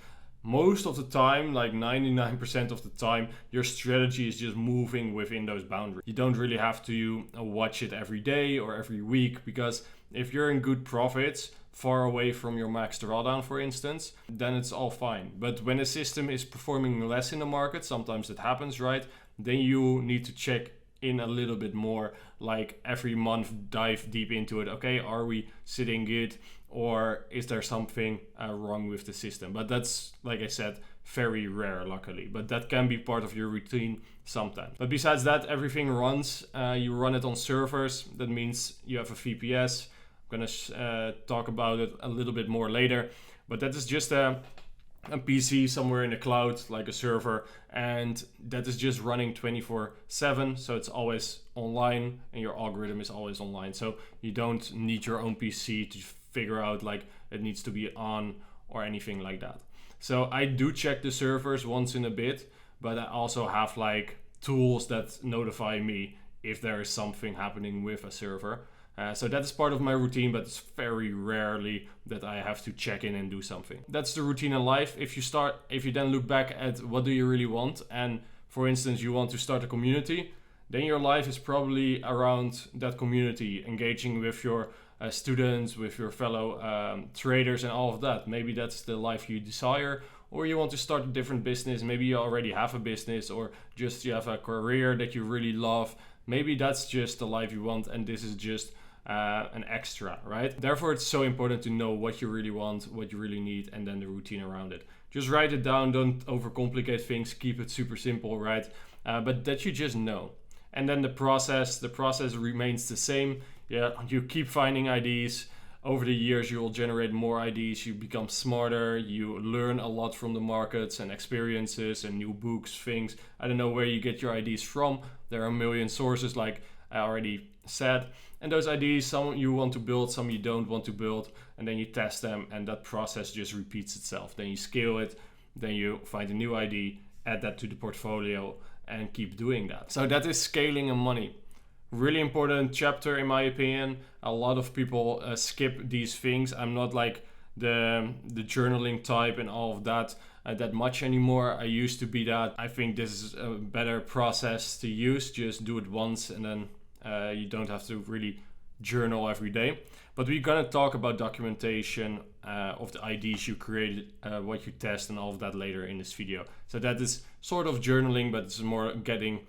most of the time, like 99% of the time, your strategy is just moving within those boundaries. You don't really have to watch it every day or every week, because if you're in good profits, far away from your max drawdown, for instance, then it's all fine. But when a system is performing less in the market, sometimes it happens, right? Then you need to check in a little bit more, like every month dive deep into it. Okay, are we sitting good? Or is there something wrong with the system? But that's, like I said, very rare, luckily. But that can be part of your routine sometimes. But besides that, everything runs. You run it on servers. That means you have a VPS. I'm going to talk about it a little bit more later. But that is just a PC somewhere in the cloud, like a server. And that is just running 24/7. So it's always online and your algorithm is always online. So you don't need your own PC to figure out like it needs to be on or anything like that. So I do check the servers once in a bit, but I also have like tools that notify me if there is something happening with a server. So that is part of my routine, but it's very rarely that I have to check in and do something. That's the routine in life. If you then look back at what do you really want, and for instance, you want to start a community, then your life is probably around that community, engaging with your students, with your fellow traders and all of that. Maybe that's the life you desire, or you want to start a different business. Maybe you already have a business, or just you have a career that you really love. Maybe that's just the life you want, and this is just an extra, right? Therefore, it's so important to know what you really want, what you really need, and then the routine around it. Just write it down, don't overcomplicate things, keep it super simple, right? But that you just know. And then the process remains the same. Yeah, you keep finding ideas. over the years you will generate more IDs, you become smarter, you learn a lot from the markets and experiences and new books, things. I don't know where you get your IDs from. There are a million sources, like I already said. And those IDs, some you want to build, some you don't want to build, and then you test them, and that process just repeats itself. Then you scale it, then you find a new ID, add that to the portfolio, and keep doing that. So that is scaling and money. Really important chapter in my opinion. A lot of people skip these things. I'm not like the journaling type and all of that much anymore. I used to be that. I think this is a better process to use. Just do it once, and then you don't have to really journal every day. But we're gonna talk about documentation of the IDs you created, what you test, and all of that later in this video. So that is sort of journaling, but it's more getting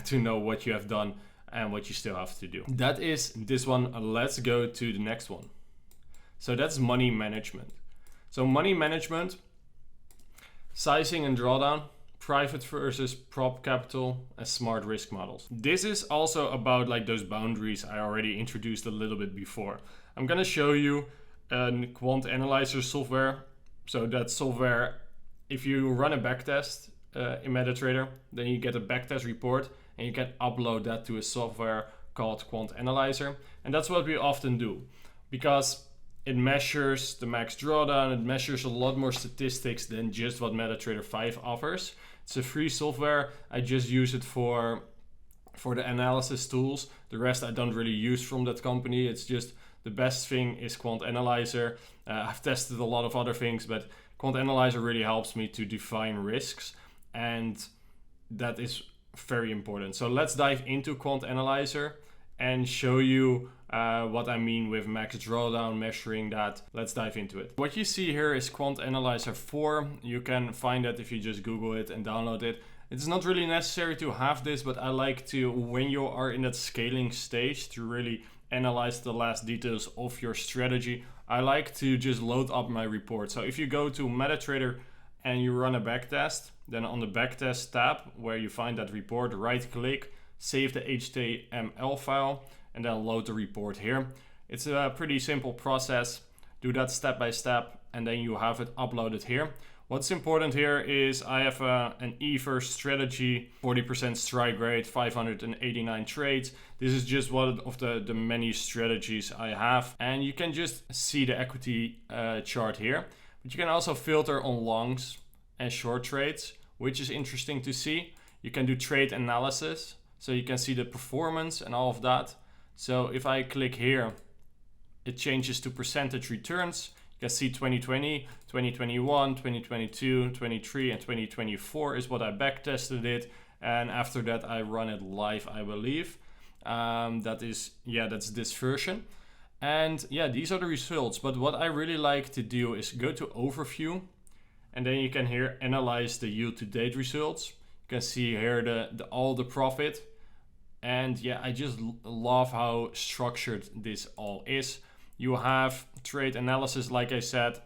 to know what you have done and what you still have to do. That is this one. Let's go to the next one. So that's money management. So money management, sizing and drawdown, private versus prop capital, and smart risk models. This is also about like those boundaries I already introduced a little bit before. I'm gonna show you a quant analyzer software. So that software, if you run a backtest in MetaTrader, then you get a backtest report, and you can upload that to a software called Quant Analyzer. And that's what we often do, because it measures the max drawdown, it measures a lot more statistics than just what MetaTrader 5 offers. It's a free software. I just use it for the analysis tools. The rest I don't really use from that company. It's just the best thing is Quant Analyzer. I've tested a lot of other things, but Quant Analyzer really helps me to define risks, and that is very important. So let's dive into Quant Analyzer and show you what I mean with max drawdown, measuring that. Let's dive into it. What you see here is Quant Analyzer 4. You can find that if you just Google it and download it. It's not really necessary to have this, but I like to, when you are in that scaling stage, to really analyze the last details of your strategy, I like to just load up my report. So if you go to MetaTrader and you run a backtest, then on the backtest tab where you find that report, right click, save the HTML file, and then load the report here. It's a pretty simple process. Do that step by step, and then you have it uploaded here. What's important here is I have an E-first strategy, 40% strike rate, 589 trades. This is just one of the many strategies I have. And you can just see the equity chart here. But you can also filter on longs and short trades, which is interesting to see. You can do trade analysis, so you can see the performance and all of that. So if I click here, it changes to percentage returns. You can see 2020, 2021, 2022, 23, and 2024 is what I backtested it. And after that, I run it live, I believe. That's this version. And yeah, these are the results. But what I really like to do is go to overview, and then you can here analyze the yield to date results. You can see here all the profit. And yeah, I just love how structured this all is. You have trade analysis, like I said.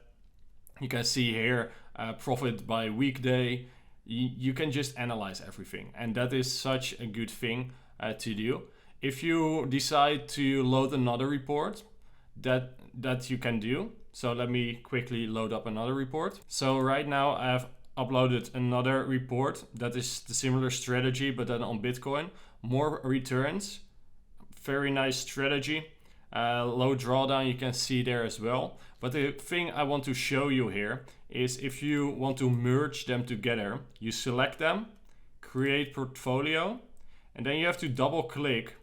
You can see here profit by weekday. You can just analyze everything, and that is such a good thing to do. If you decide to load another report, that you can do. So let me quickly load up another report. So right now I have uploaded another report that is the similar strategy, but then on Bitcoin. More returns, very nice strategy. Low drawdown you can see there as well. But the thing I want to show you here is if you want to merge them together, you select them, create portfolio, and then you have to double click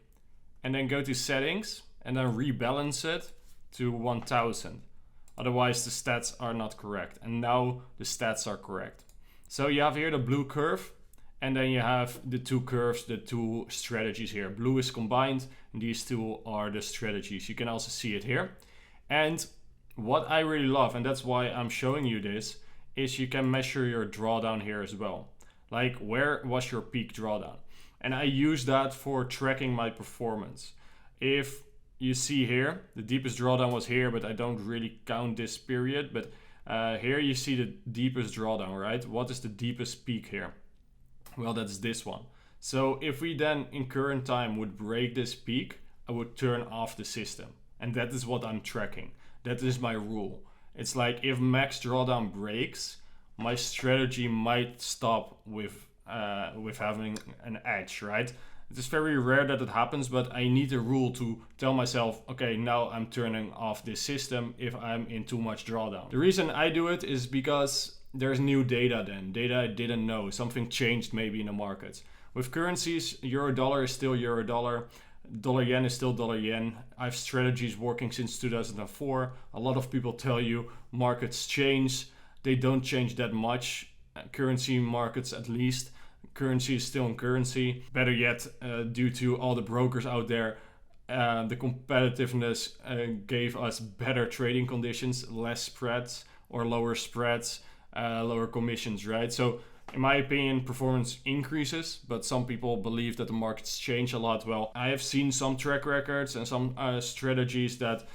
and then go to settings and then rebalance it to 1000. Otherwise the stats are not correct. And now the stats are correct. So you have here the blue curve, and then you have the two curves, the two strategies here. Blue is combined, and these two are the strategies. You can also see it here. And what I really love, and that's why I'm showing you this, is you can measure your drawdown here as well. Like, where was your peak drawdown? And I use that for tracking my performance. If you see here, the deepest drawdown was here, but I don't really count this period. But here you see the deepest drawdown, right? What is the deepest peak here? Well, that's this one. So if we then in current time would break this peak, I would turn off the system. And that is what I'm tracking. That is my rule. It's like if max drawdown breaks, my strategy might stop with having an edge, right? It is very rare that it happens, but I need a rule to tell myself, okay, now I'm turning off this system if I'm in too much drawdown. The reason I do it is because there's new data then, data I didn't know, something changed maybe in the markets. With currencies, euro dollar is still euro dollar, dollar yen is still dollar yen. I have strategies working since 2004. A lot of people tell you markets change. They don't change that much, currency markets at least. Currency is still in currency. Better yet, due to all the brokers out there, the competitiveness gave us better trading conditions, less spreads or lower spreads, lower commissions, right? So in my opinion, performance increases, but some people believe that the markets change a lot. Well, I have seen some track records and some strategies that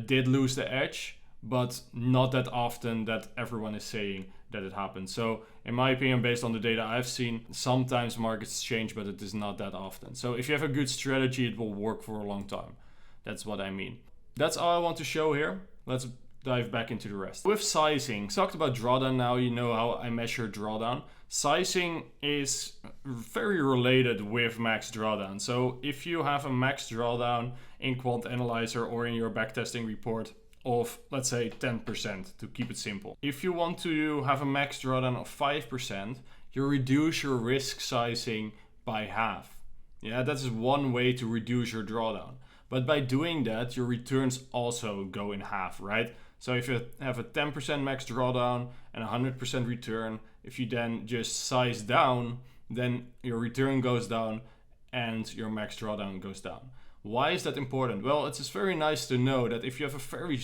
did lose the edge, but not that often that everyone is saying that it happens. So in my opinion, based on the data I've seen, sometimes markets change, but it is not that often. So if you have a good strategy, it will work for a long time. That's what I mean. That's all I want to show here. Let's dive back into the rest. With sizing, talked about drawdown now, you know how I measure drawdown. Sizing is very related with max drawdown. So if you have a max drawdown in Quant Analyzer or in your backtesting report of, let's say, 10% to keep it simple. If you want to have a max drawdown of 5%, you reduce your risk sizing by half. Yeah, that is one way to reduce your drawdown. But by doing that, your returns also go in half, right? So if you have a 10% max drawdown and 100% return, if you then just size down, then your return goes down and your max drawdown goes down. Why is that important? Well, it's just very nice to know that if you have a very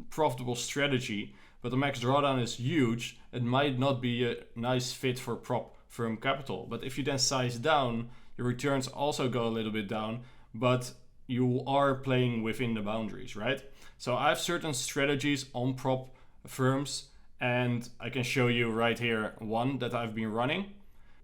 profitable strategy, but the max drawdown is huge, it might not be a nice fit for prop firm capital. But if you then size down, your returns also go a little bit down, but you are playing within the boundaries, right? So I have certain strategies on prop firms, and I can show you right here one that I've been running.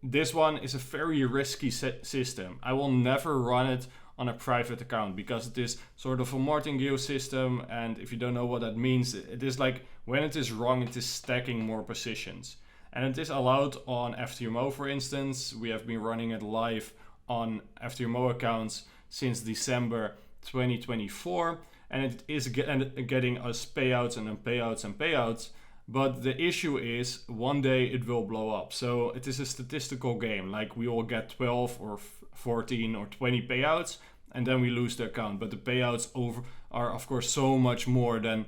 This one is a very risky system. I will never run it on a private account because it is sort of a martingale system, and if you don't know what that means, it is like when it is wrong, it is stacking more positions. And it is allowed on FTMO, for instance. We have been running it live on FTMO accounts since December 2024, and it is getting us payouts and then payouts and payouts. But the issue is one day it will blow up. So it is a statistical game. Like we will get 12 or 14 or 20 payouts and then we lose the account. But the payouts are of course so much more than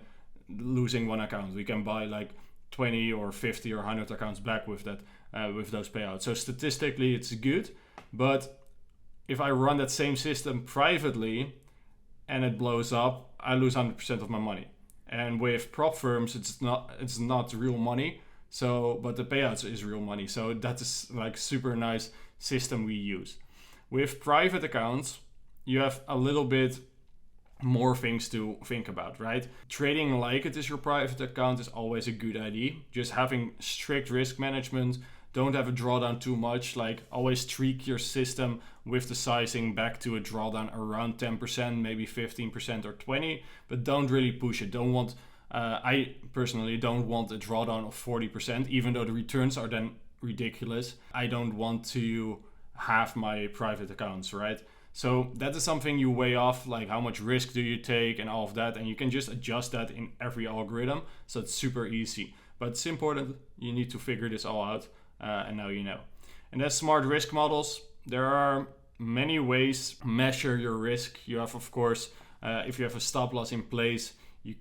losing one account. We can buy like 20 or 50 or 100 accounts back with that, with those payouts. So statistically it's good. But if I run that same system privately and it blows up, I lose 100% of my money. And with prop firms, it's not real money. So, but the payouts is real money. So that is like super nice system we use. With private accounts, you have a little bit more things to think about, right? Trading like it is your private account is always a good idea. Just having strict risk management. Don't have a drawdown too much. Like always tweak your system with the sizing back to a drawdown around 10%, maybe 15% or 20%, but don't really push it. Don't want, I personally don't want a drawdown of 40%, even though the returns are then ridiculous. I don't want to have my private accounts, right? So that is something you weigh off, like how much risk do you take and all of that, and you can just adjust that in every algorithm. So it's super easy, but it's important. You need to figure this all out. And now you know. And that's smart risk models. There are many ways to measure your risk. You have, of course, if you have a stop loss in place, you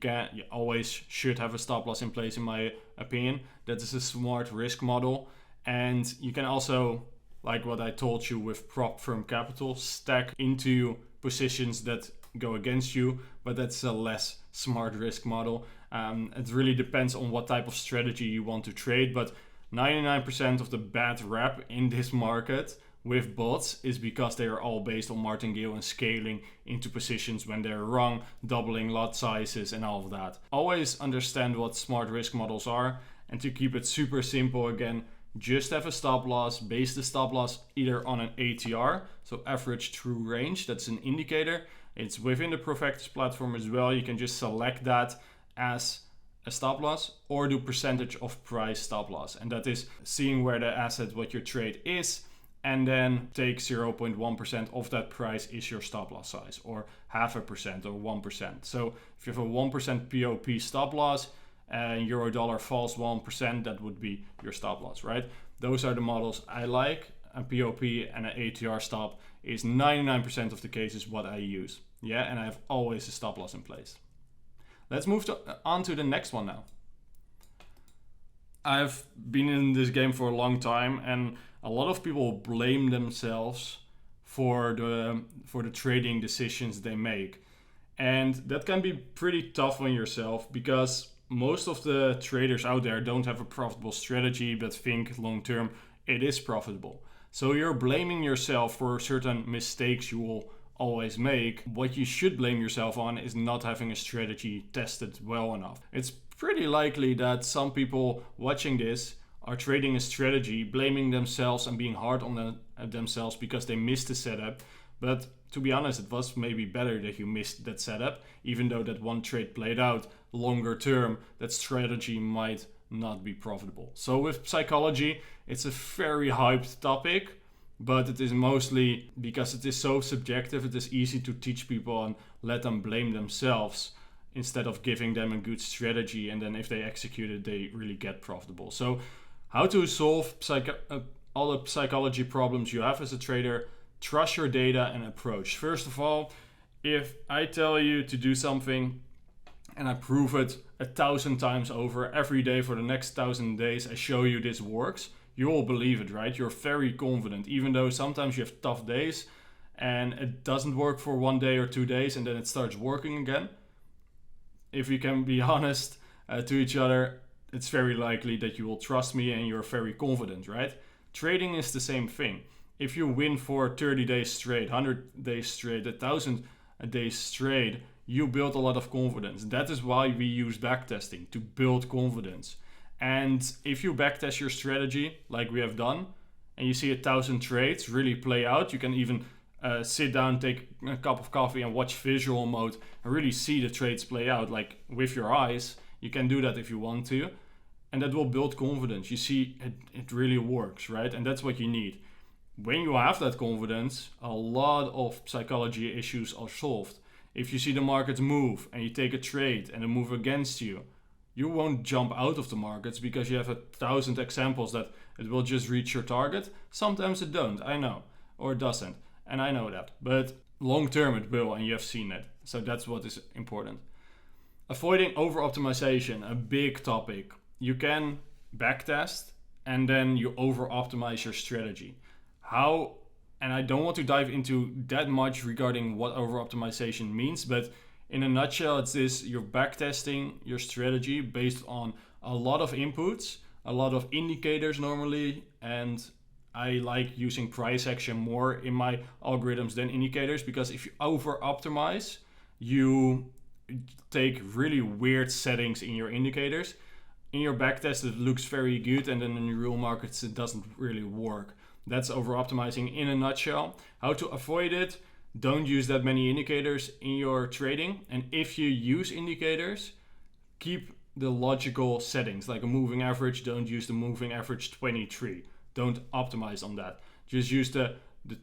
always should have a stop loss in place, in my opinion. That is a smart risk model. And you can also, like what I told you with prop firm capital, stack into positions that go against you, but that's a less smart risk model. It really depends on what type of strategy you want to trade, but 99% of the bad rap in this market with bots is because they are all based on martingale and scaling into positions when they're wrong, doubling lot sizes and all of that. Always understand what smart risk models are, and to keep it super simple again, just have a stop loss, base the stop loss either on an ATR, so average true range, that's an indicator. It's within the Profectus platform as well. You can just select that as a stop loss, or do percentage of price stop loss. And that is seeing where the asset, what your trade is, and then take 0.1% of that price is your stop loss size, or 0.5% or 1%. So if you have a 1% POP stop loss and euro dollar falls 1%, that would be your stop loss, right? Those are the models I like. A POP and an ATR stop is 99% of the cases what I use. Yeah, and I have always a stop loss in place. Let's move on to the next one now. I've been in this game for a long time, and a lot of people blame themselves for the trading decisions they make. And that can be pretty tough on yourself, because most of the traders out there don't have a profitable strategy but think long term it is profitable. So you're blaming yourself for certain mistakes you will always make. What you should blame yourself on is not having a strategy tested well enough. It's pretty likely that some people watching this are trading a strategy, blaming themselves and being hard on themselves because they missed the setup. But to be honest, it was maybe better that you missed that setup, even though that one trade played out. Longer term, that strategy might not be profitable. So with psychology, it's a very hyped topic, but it is mostly because it is so subjective. It is easy to teach people and let them blame themselves instead of giving them a good strategy, and then if they execute it, they really get profitable. So how to solve all the psychology problems you have as a trader? Trust your data and approach. First of all, if I tell you to do something and I prove it 1,000 times over every day for the next 1,000 days, I show you this works, you will believe it, right? You're very confident, even though sometimes you have tough days and it doesn't work for 1 day or 2 days and then it starts working again. If we can be honest to each other, it's very likely that you will trust me and you're very confident, right? Trading is the same thing. If you win for 30 days straight, 100 days straight, 1,000 days straight, you build a lot of confidence. That is why we use backtesting, to build confidence. And if you backtest your strategy like we have done, and you see 1,000 trades really play out, you can even sit down, take a cup of coffee and watch visual mode and really see the trades play out, like with your eyes. You can do that if you want to, and that will build confidence. You see it really works, right? And that's what you need. When you have that confidence, a lot of psychology issues are solved. If you see the markets move and you take a trade and a move against you, you won't jump out of the markets because you have 1,000 examples that it will just reach your target. Sometimes it don't, I know, or it doesn't, and I know that. But long term it will, and you have seen it. So that's what is important. Avoiding over-optimization, a big topic. You can backtest and then you over-optimize your strategy. How, and I don't want to dive into that much regarding what over-optimization means, but in a nutshell, it's this: you're backtesting your strategy based on a lot of inputs, a lot of indicators normally, and I like using price action more in my algorithms than indicators, because if you over-optimize, you take really weird settings in your indicators. In your backtest, it looks very good, and then in the real markets, it doesn't really work. That's over-optimizing in a nutshell. How to avoid it? Don't use that many indicators in your trading. And if you use indicators, keep the logical settings, like a moving average. Don't use the moving average 23. Don't optimize on that. Just use the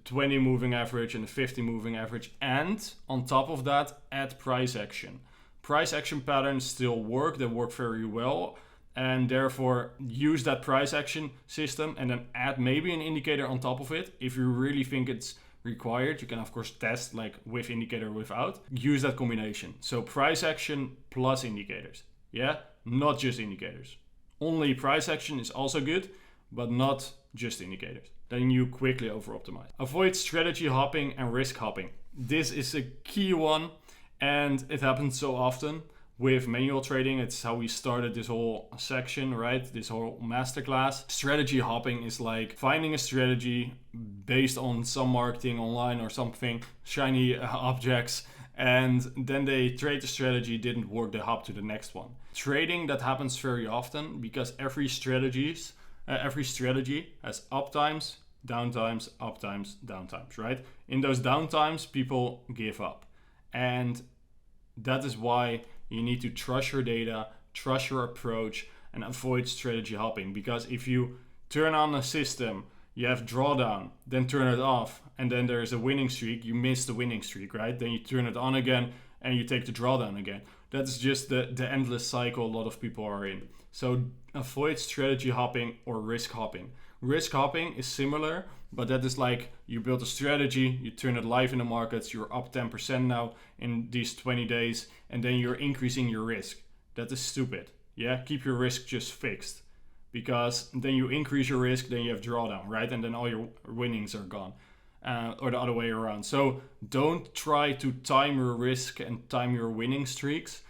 20 moving average and the 50 moving average. And on top of that, add price action. Price action patterns still work. They work very well. And therefore use that price action system and then add maybe an indicator on top of it. If you really think it's required, you can of course test like with indicator, without. Use that combination. So price action plus indicators. Yeah, not just indicators. Only price action is also good, but not just indicators. Then you quickly over-optimize. Avoid strategy hopping and risk hopping. This is a key one, and it happens so often. With manual trading, it's how we started this whole section, right? This whole masterclass. Strategy hopping is like finding a strategy based on some marketing online or something, shiny objects, and then they trade the strategy, didn't work, they hop to the next one. Trading, that happens very often because every strategy has uptimes, downtimes, uptimes, downtimes, right? In those downtimes, people give up. And that is why You need to trust your data, trust your approach, and avoid strategy hopping. Because if you turn on a system, you have drawdown, then turn it off, and then there's a winning streak, you miss the winning streak, right? Then you turn it on again and you take the drawdown again. That's just the endless cycle a lot of people are in. So avoid strategy hopping or risk hopping. Risk hopping is similar, but that is like you build a strategy, you turn it live in the markets, you're up 10% now in these 20 days, and then you're increasing your risk. That is stupid. Yeah, keep your risk just fixed, because then you increase your risk, then you have drawdown, right? And then all your winnings are gone, or the other way around. So don't try to time your risk and time your winning streaks.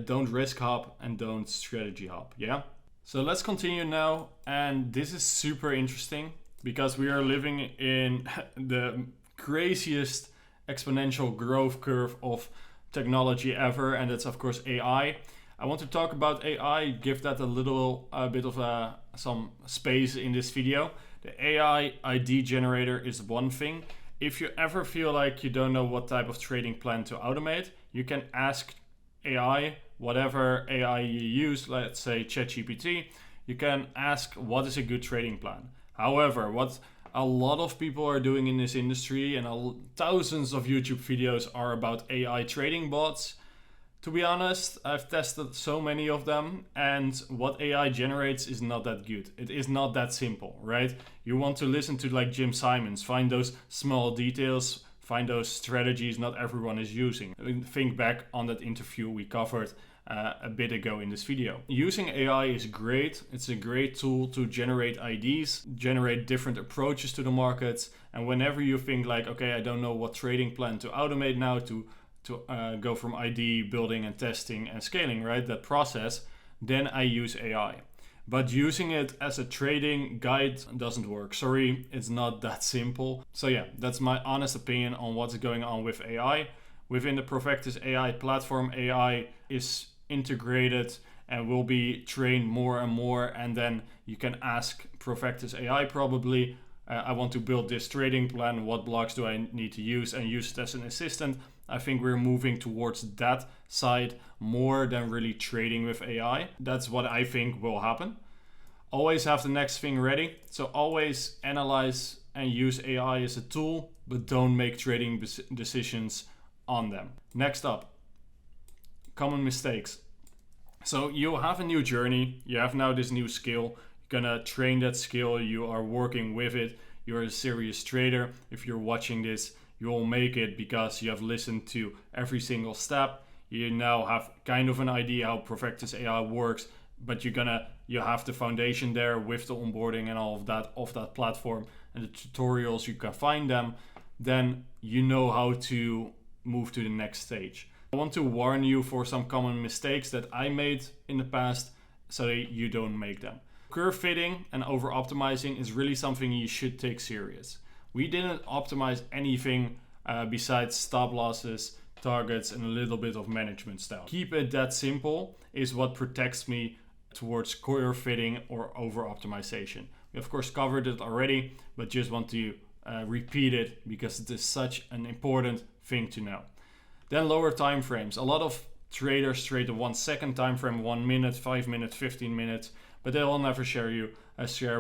Don't risk hop and don't strategy hop, yeah? So let's continue now, and this is super interesting because we are living in the craziest exponential growth curve of technology ever, and that's of course AI. I want to talk about AI, give that a little bit of some space in this video. The AI ID generator is one thing. If you ever feel like you don't know what type of trading plan to automate, you can ask AI, whatever AI you use, let's say ChatGPT, you can ask what is a good trading plan. However, what a lot of people are doing in this industry, and thousands of YouTube videos are about AI trading bots. To be honest, I've tested so many of them, and what AI generates is not that good. It is not that simple, right? You want to listen to like Jim Simons, find those small details, find those strategies not everyone is using. Think back on that interview we covered a bit ago in this video. Using AI is great. It's a great tool to generate IDs, generate different approaches to the markets. And whenever you think like, okay, I don't know what trading plan to automate now to go from ID building and testing and scaling, right? That process, then I use AI. But using it as a trading guide doesn't work. Sorry, it's not that simple. So yeah, that's my honest opinion on what's going on with AI. Within the Profectus AI platform, AI is integrated and will be trained more and more. And then you can ask Profectus AI probably, I want to build this trading plan. What blocks do I need to use, and use it as an assistant? I think we're moving towards that side more than really trading with AI. That's what I think will happen. Always have the next thing ready. So always analyze and use AI as a tool, but don't make trading decisions on them. Next up, common mistakes. So you have a new journey. You have now this new skill. You're gonna train that skill. You are working with it. You're a serious trader. If you're watching this, you will make it because you have listened to every single step. You now have kind of an idea how Profectus AI works, but you have the foundation there with the onboarding and all of that platform and the tutorials, you can find them. Then you know how to move to the next stage. I want to warn you for some common mistakes that I made in the past so that you don't make them. Curve fitting and over optimizing is really something you should take serious. We didn't optimize anything besides stop losses, targets, and a little bit of management style. Keep it that simple is what protects me towards curve fitting or over optimization. We of course covered it already, but just want to repeat it because it is such an important thing to know. Then lower time frames. A lot of traders trade a 1 second time frame, 1 minute, 5 minutes, 15 minutes, but they will never share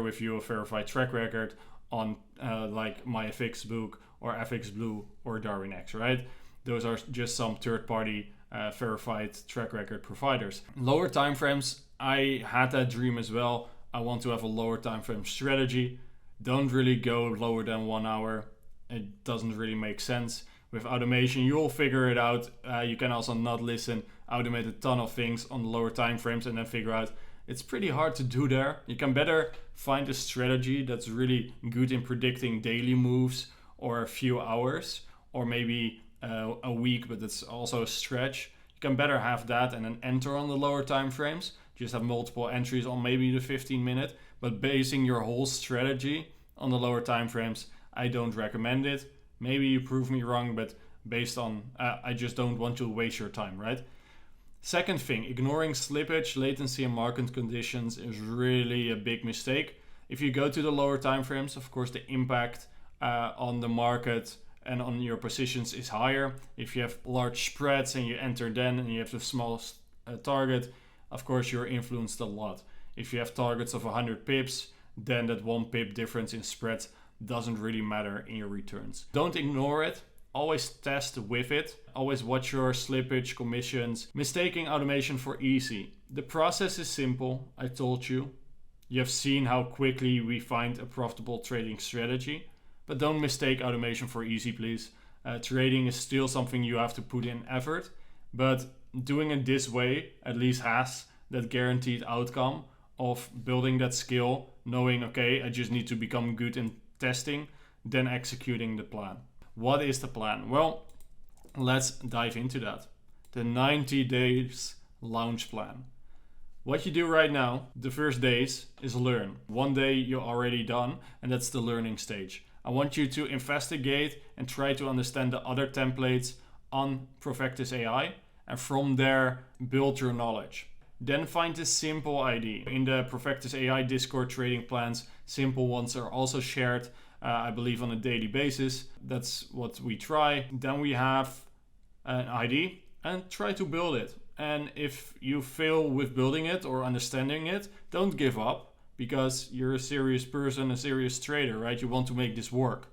with you a verified track record on like MyFX Book or FX Blue or DarwinX, right? Those are just some third-party verified track record providers. Lower time frames, I had that dream as well. I want to have a lower time frame strategy. Don't really go lower than 1 hour. It doesn't really make sense. With automation, you'll figure it out. You can also not listen, automate a ton of things on the lower time frames and then figure out it's pretty hard to do there. You can better find a strategy that's really good in predicting daily moves or a few hours or maybe a week, but it's also a stretch. You can better have that and then enter on the lower time frames. Just have multiple entries on maybe the 15 minute, but basing your whole strategy on the lower time frames, I don't recommend it. Maybe you prove me wrong, but based on, I just don't want you to waste your time, right? Second thing, ignoring slippage, latency, and market conditions is really a big mistake. If you go to the lower time frames, of course, the impact on the market and on your positions is higher. If you have large spreads and you enter then and you have the smallest target, of course you're influenced a lot. If you have targets of 100 pips, then that 1 pip difference in spreads doesn't really matter in your returns. Don't ignore it. Always test with it. Always watch your slippage, commissions. Mistaking automation for easy. The process is simple, I told you. You have seen how quickly we find a profitable trading strategy. But don't mistake automation for easy, please. Trading is still something you have to put in effort. But doing it this way at least has that guaranteed outcome of building that skill, knowing, okay, I just need to become good in testing, then executing the plan. What is the plan? Well, let's dive into that. The 90 days launch plan. What you do right now, the first days, is learn. One day you're already done, and that's the learning stage. I want you to investigate and try to understand the other templates on Profectus AI, and from there, build your knowledge. Then find a simple ID. In the Profectus AI Discord trading plans, simple ones are also shared, I believe, on a daily basis. That's what we try. Then we have an ID and try to build it. And if you fail with building it or understanding it, don't give up, because you're a serious person, a serious trader, right? You want to make this work.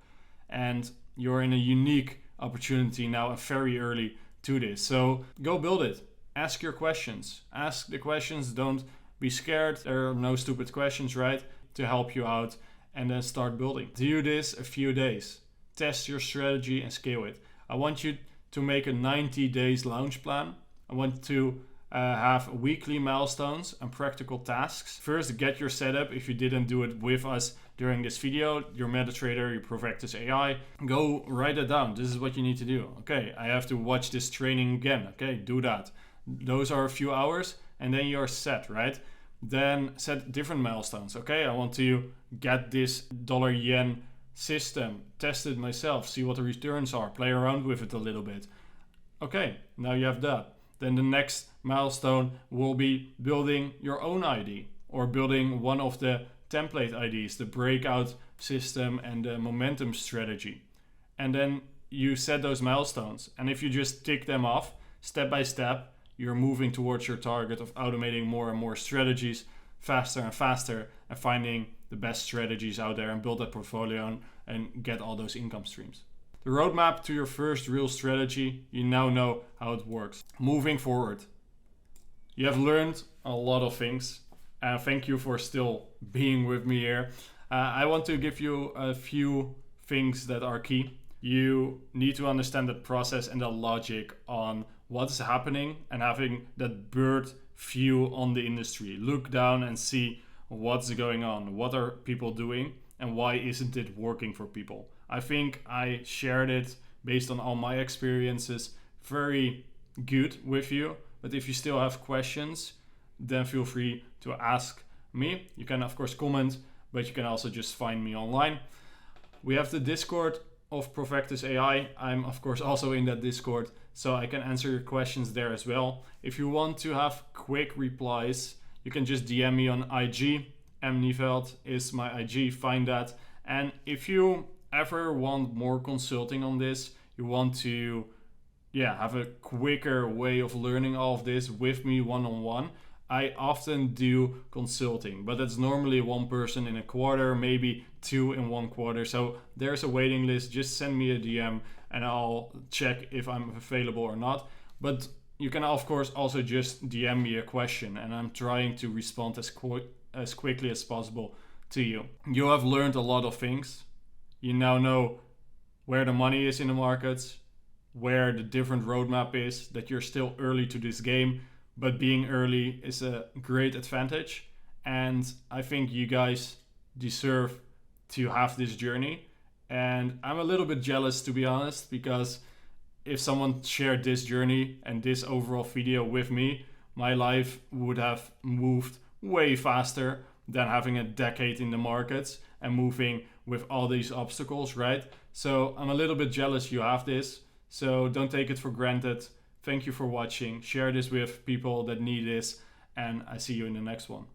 And you're in a unique opportunity now and very early to this. So go build it. Ask your questions. Ask the questions. Don't be scared. There are no stupid questions, right? To help you out, and then start building. Do this a few days. Test your strategy and scale it. I want you to make a 90 days launch plan. I want to have weekly milestones and practical tasks. First, get your setup. If you didn't do it with us during this video, your MetaTrader, your Profectus AI, go write it down. This is what you need to do. Okay, I have to watch this training again. Okay, do that. Those are a few hours and then you're set, right? Then set different milestones. Okay, I want to get this dollar-yen system, test it myself, see what the returns are, play around with it a little bit. Okay, now you have that. Then the next milestone will be building your own ID or building one of the template IDs, the breakout system and the momentum strategy. And then you set those milestones. And if you just tick them off step by step, you're moving towards your target of automating more and more strategies faster and faster and finding the best strategies out there and build that portfolio and get all those income streams. The roadmap to your first real strategy, you now know how it works. Moving forward, you have learned a lot of things. Thank you for still being with me here. I want to give you a few things that are key. You need to understand the process and the logic on what's happening and having that bird view on the industry. Look down and see what's going on, what are people doing, and why isn't it working for people. I think I shared it based on all my experiences very good with you, but if you still have questions, then feel free to ask me. You can of course comment, but you can also just find me online. We have the Discord of Profectus AI. I'm of course also in that Discord, so I can answer your questions there as well. If you want to have quick replies, you can just DM me on IG. Mnieveld is my IG, find that. And if you ever want more consulting on this, you want to have a quicker way of learning all of this with me one-on-one, I often do consulting, but it's normally one person in a quarter, maybe 2 in 1 quarter. So there's a waiting list. Just send me a DM and I'll check if I'm available or not. But you can of course also just DM me a question and I'm trying to respond as quickly as possible to you. You have learned a lot of things. You now know where the money is in the markets, where the different roadmap is, that you're still early to this game, but being early is a great advantage. And I think you guys deserve to have this journey. And I'm a little bit jealous, to be honest, because if someone shared this journey and this overall video with me, my life would have moved way faster than having a decade in the markets and moving with all these obstacles, right? So I'm a little bit jealous you have this. So don't take it for granted. Thank you for watching. Share this with people that need this, and I see you in the next one.